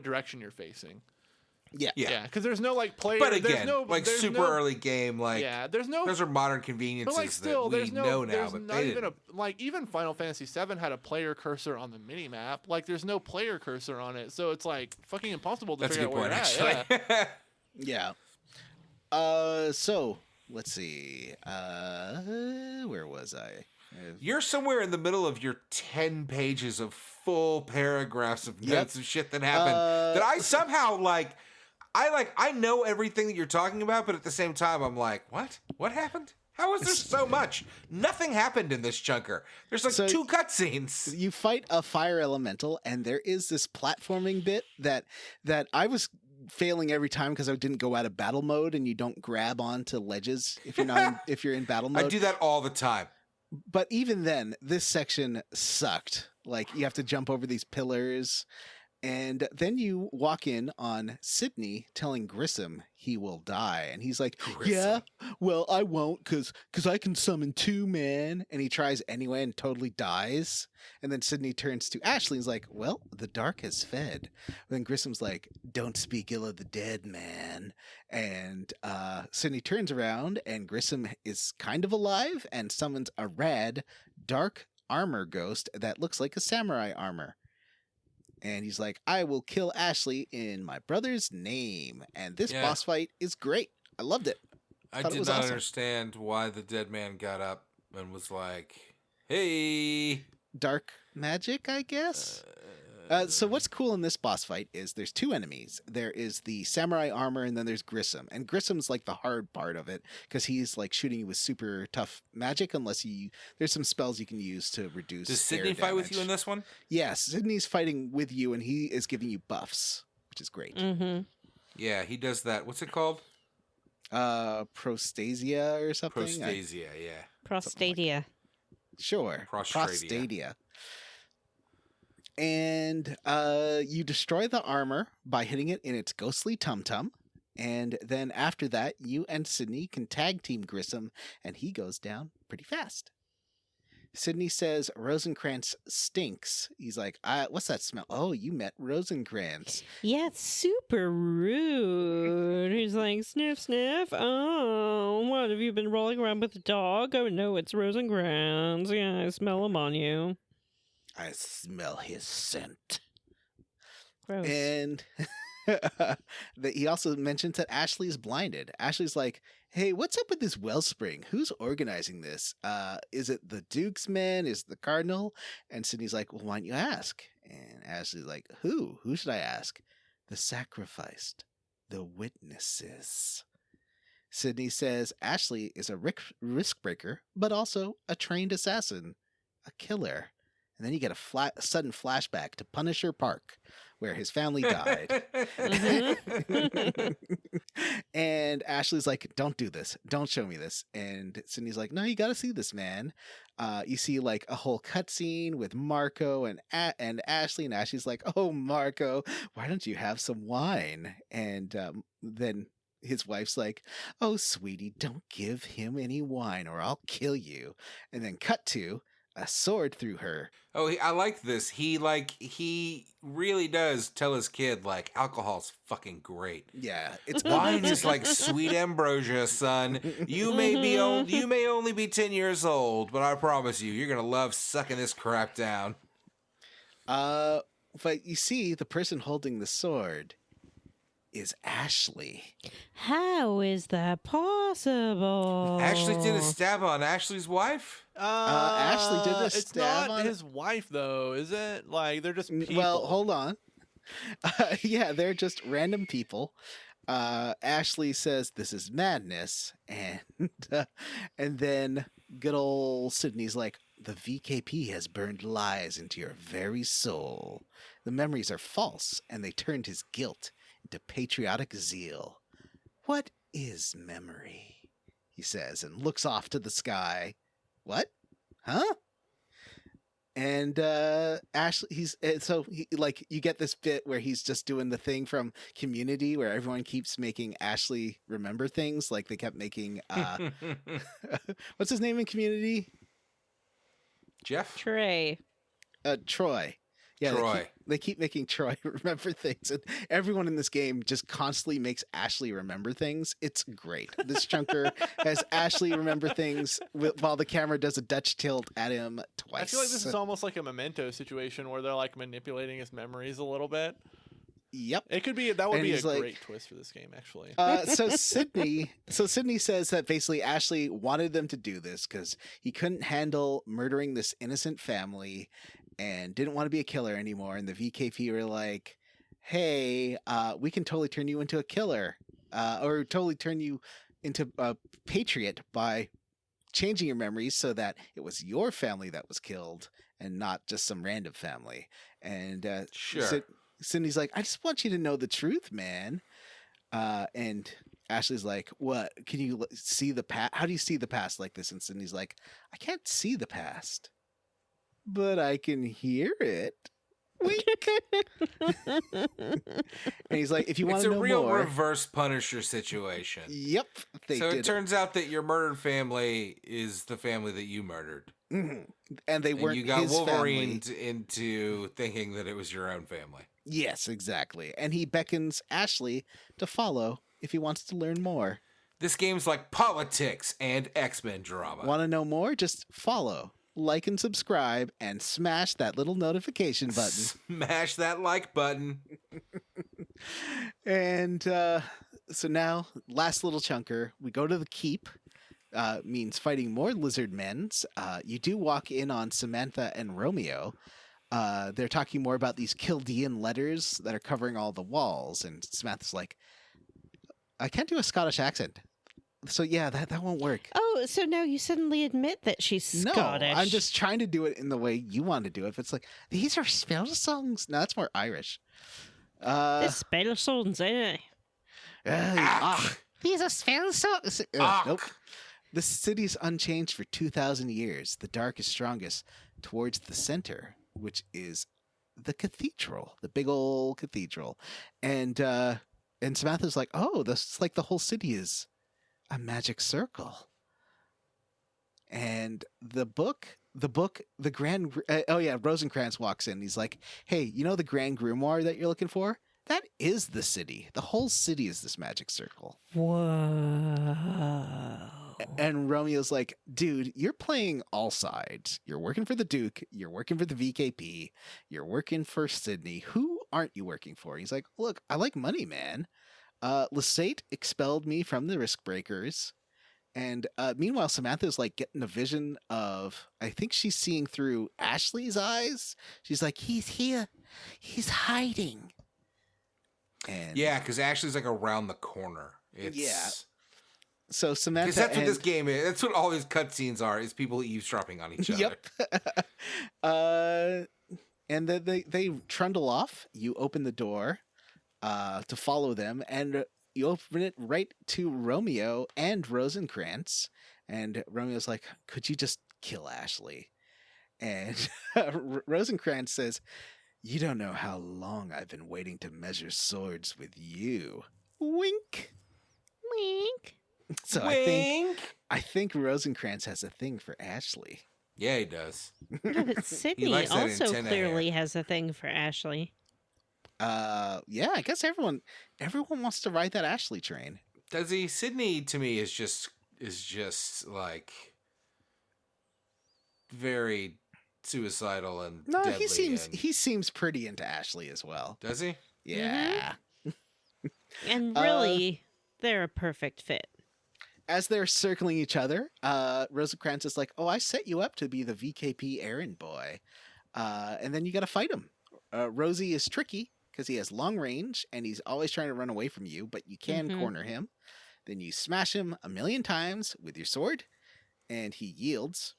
direction you're facing. Yeah. Because there's no like player. But again, there's super early game, like there's no. those are modern conveniences But like still, that we there's no. know now. There's But not they even didn't. even Final Fantasy VII had a player cursor on the mini map. Like there's no player cursor on it, so it's like fucking impossible to That's a figure good out point, where you're actually. at. Yeah. So let's see. Where was I? You're somewhere in the middle of your 10 pages of full paragraphs of notes of shit that happened that I somehow I know everything that you're talking about, but at the same time I'm like, what happened? How is there so much? Nothing happened in this chunker. There's like 2 cutscenes. You fight a fire elemental, and there is this platforming bit that I was failing every time because I didn't go out of battle mode, and you don't grab onto ledges if you're not if you're in battle mode. I do that all the time. But even then, this section sucked. Like, you have to jump over these pillars. And then you walk in on Sydney telling Grissom he will die. And he's like, yeah, well, I won't because I can summon 2, man. And he tries anyway and totally dies. And then Sydney turns to Ashley and is like, well, the dark has fed. Then Grissom's like, don't speak ill of the dead, man. And Sydney turns around and Grissom is kind of alive and summons a rad dark armor ghost that looks like a samurai armor. And he's like, I will kill Ashley in my brother's name. And this boss fight is great. I loved it. I did not understand why the dead man got up and was like, hey. Dark magic, I guess? So what's cool in this boss fight is there's 2 enemies. There is the samurai armor, and then there's Grissom. And Grissom's like the hard part of it because he's like shooting you with super tough magic unless there's some spells you can use to reduce. Does Sydney fight with you in this one? Yes, Sydney's fighting with you, and he is giving you buffs, which is great. Mm-hmm. Yeah, he does that. What's it called? Prostasia or something? Prostasia, yeah. Prostadia. Sure. Prostradia. Prostadia. And you destroy the armor by hitting it in its ghostly tum-tum. And then after that, you and Sydney can tag team Grissom, and he goes down pretty fast. Sydney says Rosencrantz stinks. He's like, what's that smell? Oh, you met Rosencrantz. Yeah, it's super rude. He's like, sniff, sniff. Oh, what, have you been rolling around with a dog? Oh, no, it's Rosencrantz. Yeah, I smell him on you. I smell his scent. Gross. And he also mentions that Ashley is blinded. Ashley's like, hey, what's up with this wellspring? Who's organizing this? Is it the Duke's men? Is it the Cardinal? And Sydney's like, well, why don't you ask? And Ashley's like, who? Who should I ask? The sacrificed. The witnesses. Sydney says Ashley is a risk breaker, but also a trained assassin. A killer. And then you get a sudden flashback to Punisher Park, where his family died. And Ashley's like, don't do this. Don't show me this. And Sydney's like, no, you got to see this, man. You see like a whole cutscene with Marco and Ashley. And Ashley's like, oh, Marco, why don't you have some wine? And then his wife's like, oh, sweetie, don't give him any wine or I'll kill you. And then cut to a sword through her. Oh, I like this. He really does tell his kid like alcohol's fucking great. Yeah, it's Wine is like sweet ambrosia, son. You may only be 10 years old, but I promise you, you're gonna love sucking this crap down. But you see, the person holding the sword is Ashley. How is that possible? Ashley did a stab on Ashley's wife. Ashley did a It's stab not on his wife, though, is it? Like, they're just people. Well, hold on. Yeah, they're just random people. Ashley says this is madness, and then good old Sydney's like, the VKP has burned lies into your very soul. The memories are false, and they turned his guilt into patriotic zeal. What is memory? He says, and looks off to the sky. What? Huh? And Ashley, you get this bit where he's just doing the thing from Community where everyone keeps making Ashley remember things. Like they kept making, what's his name in Community? Jeff? Trey. Troy. Yeah, Troy. They keep making Troy remember things, and everyone in this game just constantly makes Ashley remember things. It's great. This chunker has Ashley remember things while the camera does a Dutch tilt at him twice. I feel like this is almost like a Memento situation where they're like manipulating his memories a little bit. Yep. It could be that would And be a he's like- great twist for this game, actually. So Sydney says that basically Ashley wanted them to do this because he couldn't handle murdering this innocent family and didn't want to be a killer anymore. And the VKP were like, hey, we can totally turn you into a killer or totally turn you into a patriot by changing your memories so that it was your family that was killed and not just some random family. And Sure. Sydney's like, I just want you to know the truth, man. And Ashley's like, what? Can you see the past? How do you see the past like this? And Sydney's like, I can't see the past, but I can hear it. Wink. And he's like, if you want It's to a know real more. reverse Punisher situation. Yep. So it turns out that your murdered family is the family that you murdered. Mhm. And they And weren't you got his family. Wolverined into thinking that it was your own family. Yes, exactly. And he beckons Ashley to follow if he wants to learn more. This game's like politics and X-Men drama. Want to know more? Just follow, like, and subscribe, and smash that little notification button. Smash that like button. And so now, last little chunker, we go to the keep. Means fighting more lizard men's. You do walk in on Samantha and Romeo. They're talking more about these Kildean letters that are covering all the walls. And Samantha's like, I can't do a Scottish accent. So yeah, that won't work. Oh, so now you suddenly admit that she's Scottish. No, I'm just trying to do it in the way you want to do it. If it's like, these are spell songs. No, that's more Irish. The spell songs, eh? These are spell songs. Ah. Nope. The city's unchanged for 2,000 years. The dark is strongest towards the center, which is the cathedral, the big old cathedral. And Samantha's like, oh, this is like the whole city is a magic circle. And the Grand, Rosencrantz walks in. He's like, hey, you know the Grand Grimoire that you're looking for? That is the city. The whole city is this magic circle. Whoa. And Romeo's like, dude, you're playing all sides. You're working for the Duke. You're working for the VKP. You're working for Sydney. Who aren't you working for? He's like, look, I like money, man. Lesate expelled me from the Risk Breakers. And meanwhile, Samantha's like getting a vision of, I think she's seeing through Ashley's eyes. She's like, he's here. He's hiding. And Yeah, because Ashley's like around the corner. Yeah. So Samantha, Because that's what this game is. That's what all these cutscenes are, is people eavesdropping on each other. Yep. And then they trundle off. You open the door to follow them, and you open it right to Romeo and Rosencrantz. And Romeo's like, could you just kill Ashley? And Rosencrantz says, you don't know how long I've been waiting to measure swords with you. Wink. Wink. So Wink. I think Rosencrantz has a thing for Ashley. Yeah, he does. No, but Sydney likes that also antenna clearly has a thing for Ashley. Yeah, I guess everyone wants to ride that Ashley train. Does he? Sydney to me is just like very suicidal and No, deadly. he seems pretty into Ashley as well. Does he? Yeah. And really, they're a perfect fit. As they're circling each other, Rosencrantz is like, "Oh, I set you up to be the VKP errand boy, and then you got to fight him." Rosie is tricky because he has long range and he's always trying to run away from you, but you can corner him. Then you smash him 1,000,000 times with your sword, and he yields.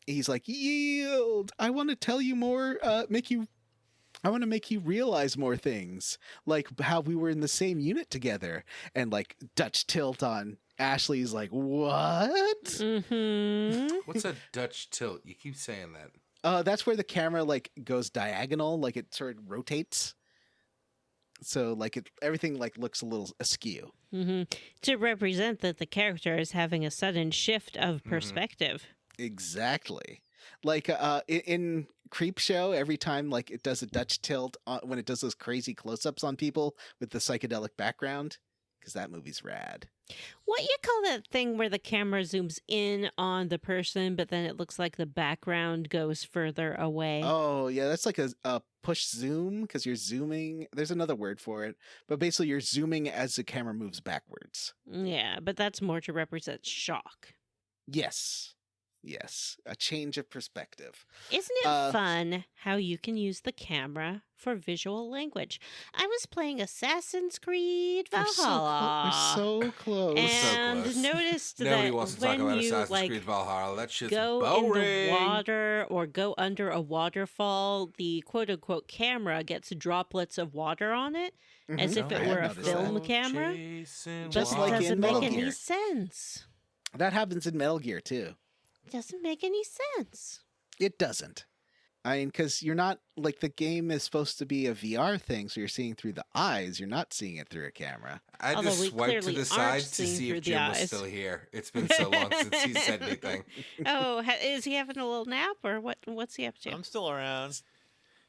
He's like, "Yield! I want to tell you more. I want to make you realize more things, like how we were in the same unit together." And like Dutch tilt on Ashley's like, "What?" Mm-hmm. What's a Dutch tilt? You keep saying that. That's where the camera like goes diagonal, like it sort of rotates. So like everything like looks a little askew. Mm-hmm. To represent that the character is having a sudden shift of perspective. Exactly. Like in Creepshow, every time like it does a Dutch tilt when it does those crazy close-ups on people with the psychedelic background, because that movie's rad. What you call that thing where the camera zooms in on the person, but then it looks like the background goes further away? Oh, yeah, that's like a push zoom, because you're zooming. There's another word for it, but basically you're zooming as the camera moves backwards. Yeah, but that's more to represent shock. Yes. Yes, a change of perspective. Isn't it fun how you can use the camera for visual language? I was playing Assassin's Creed Valhalla. We're so close. And close. noticed Nobody that wants to talk when about you Assassin's Creed Valhalla. That shit's go boring. in the water or go under a waterfall, the quote-unquote camera gets droplets of water on it, as if it were a film camera. Just But like it doesn't in make Metal any Gear. sense. That happens in Metal Gear, too. Doesn't make any sense. It doesn't. I mean, because you're not, like, the game is supposed to be a VR thing, so you're seeing through the eyes. You're not seeing it through a camera. I Although just we swiped to clearly the aren't side to seeing see through if the Jim was eyes. still here. It's been so long since he said anything. Oh, is he having a little nap, or what's he up to? I'm still around.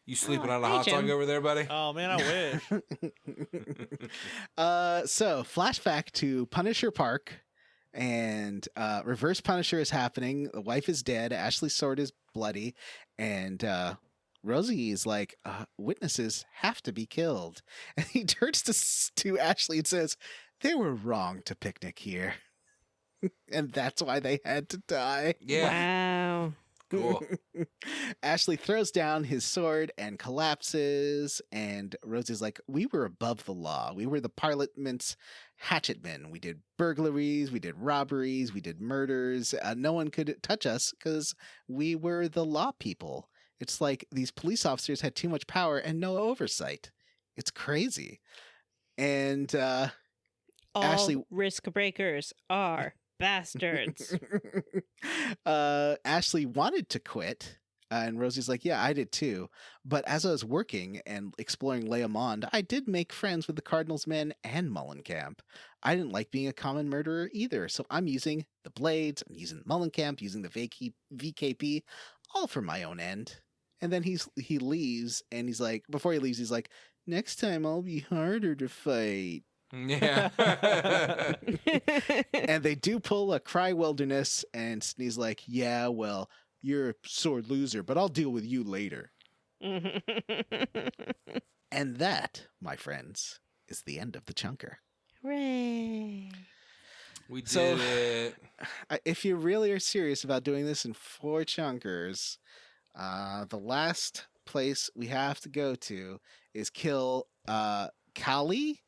You sleeping Oh, on a hey, hot dog Jim. over there, buddy? Oh man, I wish. So, flashback to Punisher Park, and reverse Punisher is happening. The wife is dead. Ashley's sword is bloody, and Rosie is like, witnesses have to be killed. And he turns to Ashley and says, "They were wrong to picnic here." And that's why they had to die. Yeah. Wow. Cool. Ashley throws down his sword and collapses, and Rosie's like, "We were above the law. We were the Parliament's hatchetmen. We did burglaries, we did robberies, we did murders. No one could touch us because we were the law people. It's like these police officers had too much power and no oversight. It's crazy." And All Ashley- risk breakers are bastards. Ashley wanted to quit, and Rosie's like, "Yeah, I did too. But as I was working and exploring Leomond, I did make friends with the Cardinal's men and Mullenkamp. I didn't like being a common murderer either, so I'm using the blades, I'm using Mullenkamp, using the VKP, all for my own end." And then he leaves, and he's like, before he leaves, he's like, "Next time I'll be harder to fight." Yeah. And they do pull a Cry Wilderness, and Snee's like, "Yeah, well, you're a sore loser, but I'll deal with you later." And that, my friends, is the end of the chunker. Hooray. We did So- it. If you really are serious about doing this in 4 chunkers, the last place we have to go to is kill Kali,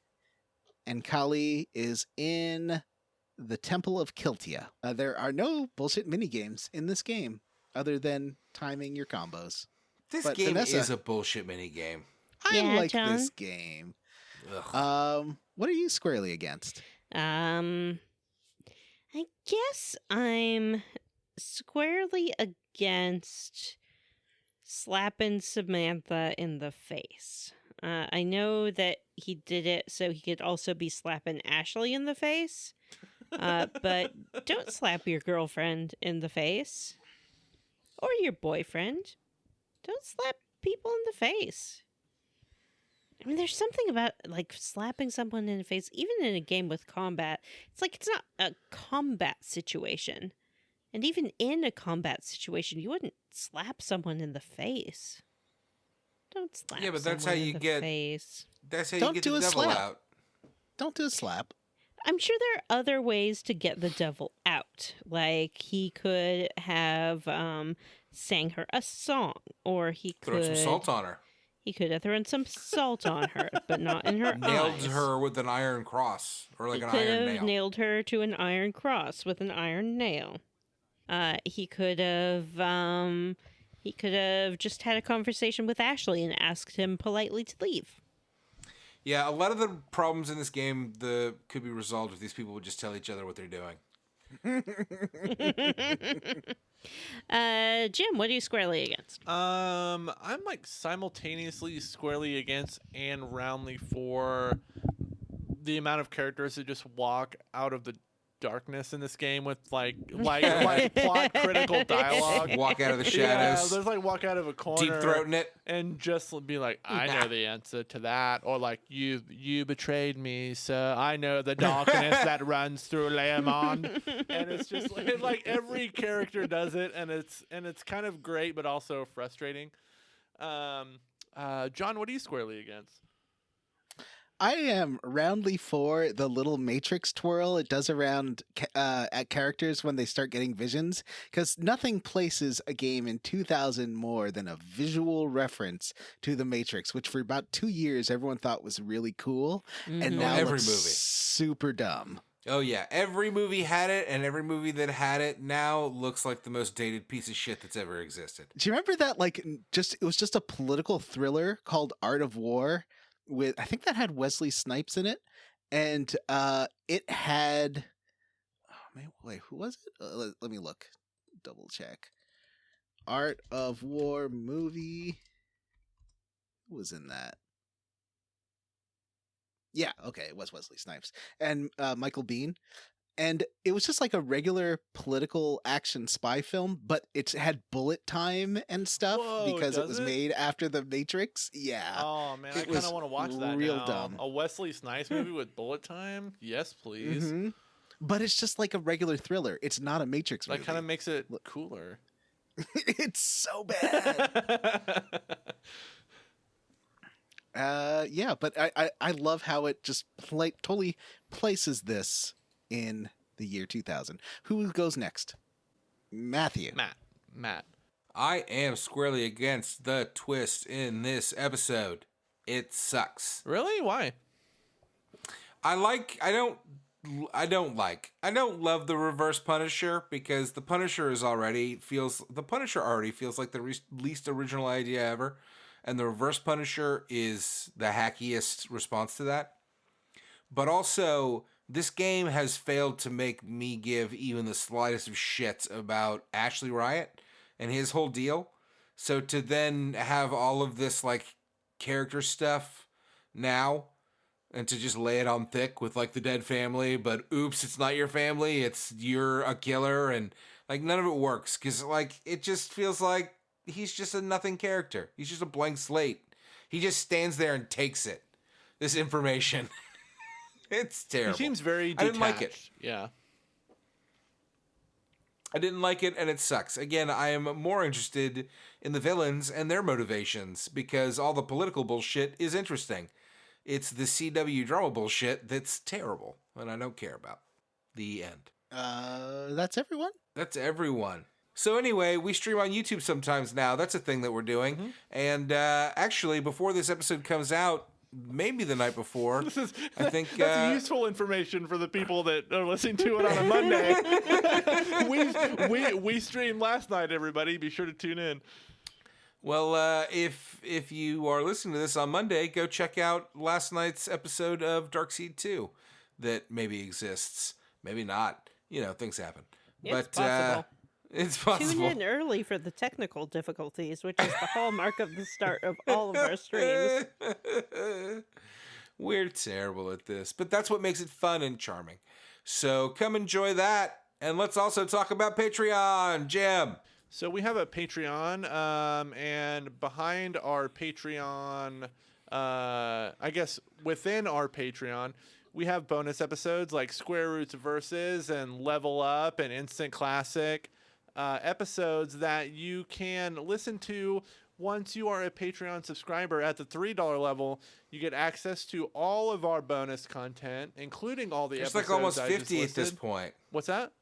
and Kali is in the Temple of Kiltia. There are no bullshit minigames in this game other than timing your combos. This But game Vanessa- is a bullshit mini game. I Yeah, like John? this game. Ugh. What are you squarely against? I guess I'm squarely against slapping Samantha in the face. I know that he did it so he could also be slapping Ashley in the face. But don't slap your girlfriend in the face. or your boyfriend. Don't slap people in the face. I mean, there's something about, like, slapping someone in the face, even in a game with combat. It's like it's not a combat situation. And even in a combat situation, you wouldn't slap someone in the face. Don't slap Yeah, but that's how someone you in the get. face. That's how Don't you get do the a devil slap. out. Don't do a slap. I'm sure there are other ways to get the devil out. Like, he could have sang her a song, or he Throw could some salt on her. He could have thrown some salt on her, but not in her Nailed eyes. her with an iron cross or like He an could iron have nail. nailed her to an iron cross with an iron nail. He could have just had a conversation with Ashley and asked him politely to leave. Yeah, a lot of the problems in this game could be resolved if these people would just tell each other what they're doing. Jim, what are you squarely against? I'm like simultaneously squarely against and roundly for the amount of characters that just walk out of the darkness in this game with like plot critical dialogue. Walk out of the Yeah, shadows. there's like walk out of a corner, Deep throating it. and just be like, I know the answer to that, or like you betrayed me, so I know the darkness that runs through Leomond, and it's just like every character does it, and it's kind of great, but also frustrating. John, what are you squarely against? I am roundly for the little matrix twirl it does around at characters when they start getting visions, because nothing places a game in 2000 more than a visual reference to the Matrix, which for about 2 years everyone thought was really cool, and now Every looks movie. super dumb. Oh yeah, every movie had it, and every movie that had it now looks like the most dated piece of shit that's ever existed. Do you remember that? It was just a political thriller called Art of War. I think that had Wesley Snipes in it, and it had. Oh man, wait, who was it? Let me look, double check. Art of War movie. Who was in that? Yeah, okay, it was Wesley Snipes and Michael Biehn. And it was just like a regular political action spy film, but it had bullet time and stuff. Whoa, because it does was it? made after The Matrix. Yeah. Oh man, I It kind was of want to watch that real now. dumb. A Wesley Snipes movie with bullet time? Yes, please. Mhm. But it's just like a regular thriller. It's not a Matrix movie. That kind of makes it cooler. It's so bad. Yeah, but I love how it just totally places this in the year 2000. Who goes next? Matthew. Matt. I am squarely against the twist in this episode. It sucks. Really? Why? I don't love the reverse Punisher, because the Punisher already feels like the least original idea ever, and the reverse Punisher is the hackiest response to that. But also, this game has failed to make me give even the slightest of shits about Ashley Riot and his whole deal. So to then have all of this like character stuff now, and to just lay it on thick with like the dead family, but oops, it's not your family, you're a killer, and like none of it works, because like it just feels like he's just a nothing character. He's just a blank slate. He just stands there and takes it. This information. It's terrible. He seems very detached. I didn't like it. Yeah. I didn't like it, and it sucks. Again, I am more interested in the villains and their motivations, because all the political bullshit is interesting. It's the CW drama bullshit that's terrible, and I don't care about. The end. That's everyone? That's everyone. So anyway, we stream on YouTube sometimes now. That's a thing that we're doing. Mm-hmm. And actually, before this episode comes out, maybe the night before, I think That's useful information for the people that are listening to it on a Monday. we streamed last night, everybody. Be sure to tune in. Well, if you are listening to this on Monday, go check out last night's episode of Darkseid 2 that maybe exists, maybe not. You know, things happen. It's but possible. It's possible. Tune in early for the technical difficulties, which is the hallmark of the start of all of our streams. We're terrible at this, but that's what makes it fun and charming. So come enjoy that, and let's also talk about Patreon, Jim. So we have a Patreon, and behind our Patreon, I guess within our Patreon, we have bonus episodes like Square Roots Versus and Level Up and Instant Classic episodes that you can listen to once you are a Patreon subscriber. At the $3 level, you get access to all of our bonus content, including all the It's episodes. like almost I just 50 at this listed. point. What's that?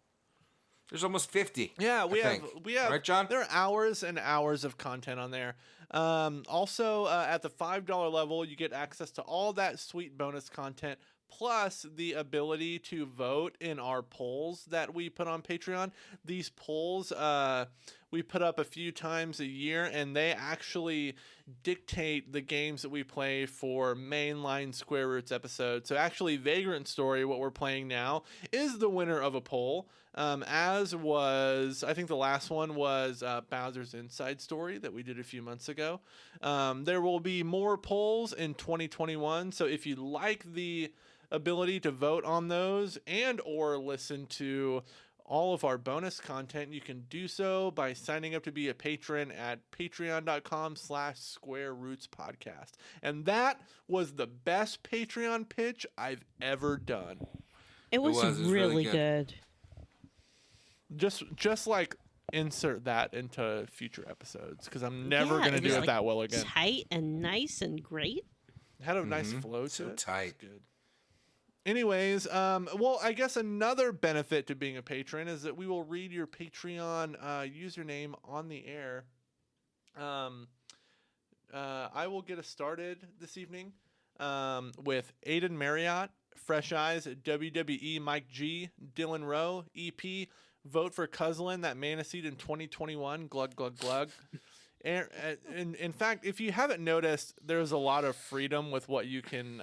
There's almost 50. Yeah, we have Right, John? There are hours and hours of content on there. Also, at the $5 level, you get access to all that sweet bonus content, plus the ability to vote in our polls that we put on Patreon. These polls we put up a few times a year, and they actually dictate the games that we play for mainline Square Roots episodes. So actually, Vagrant Story, what we're playing now, is the winner of a poll. As was, I think the last one was Bowser's Inside Story that we did a few months ago. There will be more polls in 2021. So if you like the ability to vote on those and or listen to all of our bonus content, you can do so by signing up to be a patron at patreon.com/Square Roots Podcast. And that was the best Patreon pitch I've ever done. It was really good. good. Just like insert that into future episodes, because I'm never Yeah, going to it do was, it like, that well again. Tight and nice and great. It had a nice flow to So it. tight. It's good. Anyways, well, I guess another benefit to being a patron is that we will read your Patreon username on the air. I will get us started this evening with Aiden Marriott, Fresh Eyes, WWE Mike G, Dylan Rowe, EP, Vote for Cuslin, that mana seed in 2021, glug, glug, glug. In fact, if you haven't noticed, there's a lot of freedom with what you can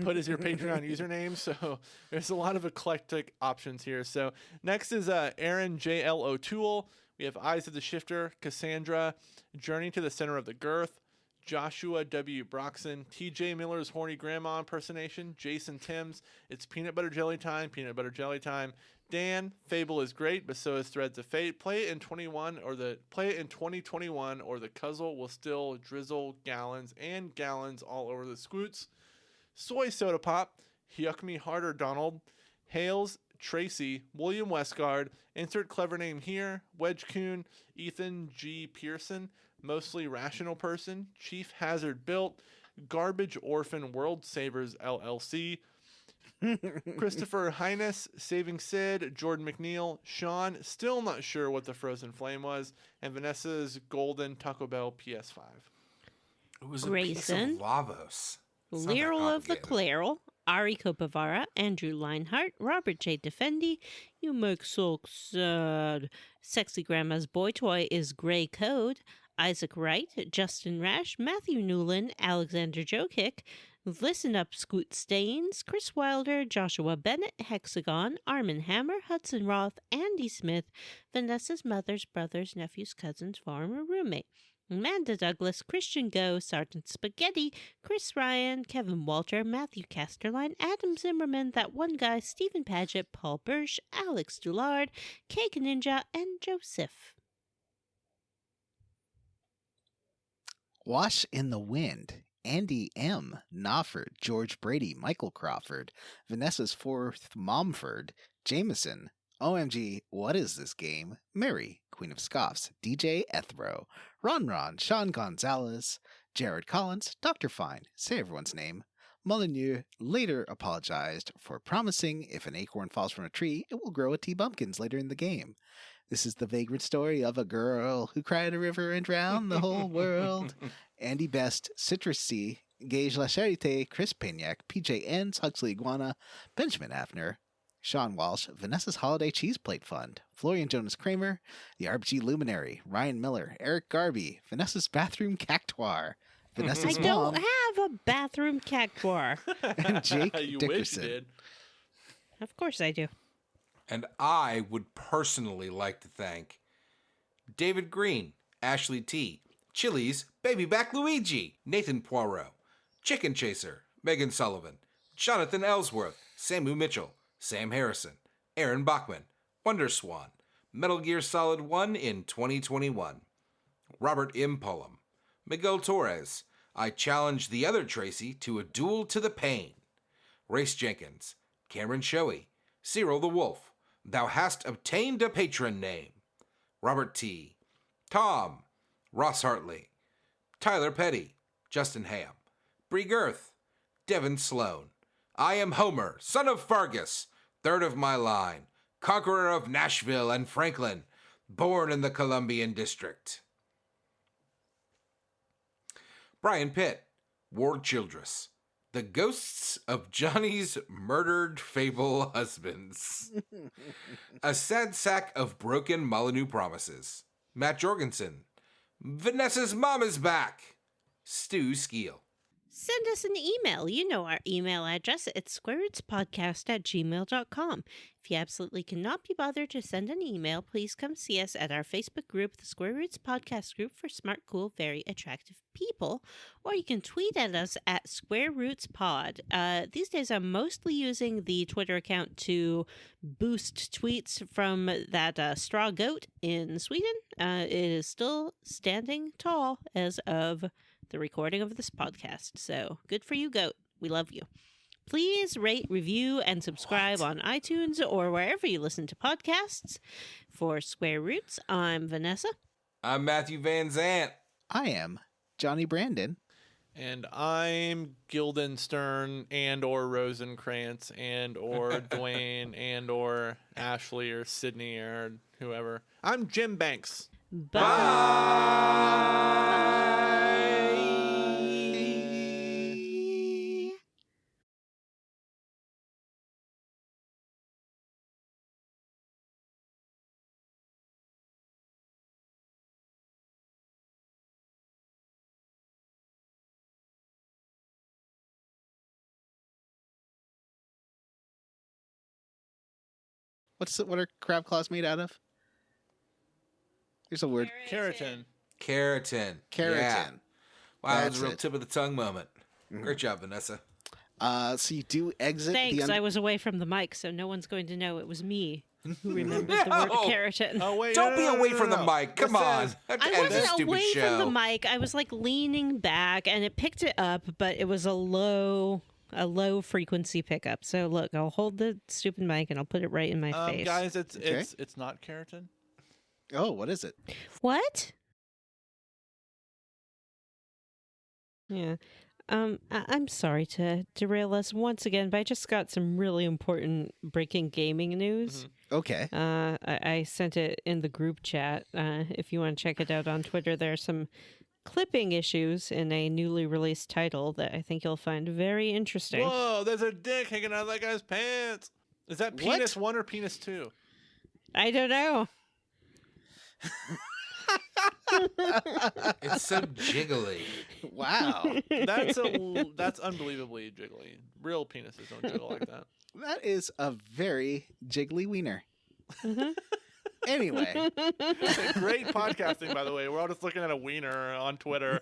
put as your Patreon username. So there's a lot of eclectic options here. So next is Aaron J.L. O'Toole. We have Eyes of the Shifter, Cassandra, Journey to the Center of the Girth, Joshua W. Broxson, TJ Miller's Horny Grandma impersonation, Jason Timms, It's Peanut Butter Jelly Time, Peanut Butter Jelly Time, Dan, Fable is great, but so is Threads of Fate. Play it in 2021 or the Cuzzle will still drizzle gallons and gallons all over the scoots. Soy Soda Pop, Yuck Me Harder Donald, Hales, Tracy, William Westgard, insert clever name here, Wedge Coon, Ethan G. Pearson, Mostly Rational Person, Chief Hazard Built, Garbage Orphan World Savers LLC, Christopher Highness, Saving Sid, Jordan McNeil, Sean, still not sure what the Frozen Flame was, and Vanessa's Golden Taco Bell PS5. It was Grayson, a piece of Lavos. It's not that Lyral of the complicated. Clairol, Ari Kopavara, Andrew Leinhart, Robert J. Defendi, You Make So Sad, Sexy Grandma's Boy Toy is Gray Code, Isaac Wright, Justin Rash, Matthew Newland, Alexander Jokic, Listen Up Scoot Stains, Chris Wilder, Joshua Bennett, Hexagon, Armin Hammer, Hudson Roth, Andy Smith, Vanessa's mother's brother's nephew's cousin's former roommate, Amanda Douglas, Christian Go, Sergeant Spaghetti, Chris Ryan, Kevin Walter, Matthew Casterline, Adam Zimmerman, That One Guy, Stephen Paget, Paul Birch, Alex Doulard, Cake Ninja, and Joseph. Wash in the Wind, Andy M., Knopford, George Brady, Michael Crawford, Vanessa's Fourth Momford, Jameson, OMG, What Is This Game? Mary, Queen of Scoffs, DJ Ethro, Ron, Sean Gonzalez, Jared Collins, Dr. Fine, say everyone's name, Molyneux later apologized for promising if an acorn falls from a tree, it will grow a T-bumpkins later in the game. This is the vagrant story of a girl who cried a river and drowned the whole world. Andy Best, Citrus C, Gage La Charité, Chris Pignac, PJ Enns, Huxley Iguana, Benjamin Avner, Sean Walsh, Vanessa's Holiday Cheese Plate Fund, Florian Jonas Kramer, The RPG Luminary, Ryan Miller, Eric Garby, Vanessa's Bathroom Cactuar, Vanessa's I Mom, don't have a bathroom cactuar. and Jake You Dickerson. wish you did. Of course I do. And I would personally like to thank David Green, Ashley T, Chili's Baby Back Luigi, Nathan Poirot, Chicken Chaser, Megan Sullivan, Jonathan Ellsworth, Samu Mitchell, Sam Harrison, Aaron Bachman, Wonder Swan, Metal Gear Solid 1 in 2021. Robert M. Pullum. Miguel Torres. I challenge the other Tracy to a duel to the pain. Race Jenkins. Cameron Shoei. Cyril the Wolf. Thou hast obtained a patron name. Robert T. Tom. Ross Hartley. Tyler Petty. Justin Ham. Bree Girth. Devin Sloan. I am Homer, son of Fargus, third of my line, conqueror of Nashville and Franklin, born in the Columbian District. Brian Pitt. Ward Childress. The ghosts of Johnny's murdered fable husbands. A sad sack of broken Molyneux promises. Matt Jorgensen. Vanessa's mom is back. Stu Skeel. Send us an email. You know our email address. It's squarerootspodcast@gmail.com. If you absolutely cannot be bothered to send an email, please come see us at our Facebook group, the Square Roots Podcast Group for Smart, Cool, Very Attractive People. Or you can tweet at us at Square Roots Pod. These days I'm mostly using the Twitter account to boost tweets from that straw goat in Sweden. It is still standing tall as of the recording of this podcast. So good for you, goat. We love you. Please rate, review, and subscribe on iTunes or wherever you listen to podcasts. For Square Roots, I'm Vanessa. I'm Matthew Van Zant. I am Johnny Brandon. And I'm Guildenstern and or Rosencrantz and or Dwayne and or Ashley or Sydney or whoever. I'm Jim Banks. Bye. What are crab claws made out of? Here's a word. Keratin. Keratin. Keratin. Yeah. Wow, that was That's a real it. tip of the tongue moment. Great job, Vanessa. So you do exit Thanks. the I was away from the mic, so no one's going to know it was me who remembered the word keratin. Oh wait! Don't be no, away no, from no, the no. mic. Come This on. says- I End this wasn't stupid away show. from the mic. I was like leaning back, and it picked it up, but it was a low frequency pickup. So look, I'll hold the stupid mic and I'll put it right in my face. Guys, it's Okay. it's not keratin. Oh, what is it? What? Yeah. I'm sorry to derail us once again, but I just got some really important breaking gaming news. Okay. I sent it in the group chat. If you want to check it out on Twitter, there are some clipping issues in a newly released title that I think you'll find very interesting. Whoa! There's a dick hanging out of that guy's pants. Is that What? penis 1 or penis 2? I don't know. It's so jiggly. Wow. That's unbelievably jiggly. Real penises don't jiggle like that. That is a very jiggly wiener. Mhm. Anyway, Great podcasting, by the way. We're all just looking at a wiener on Twitter.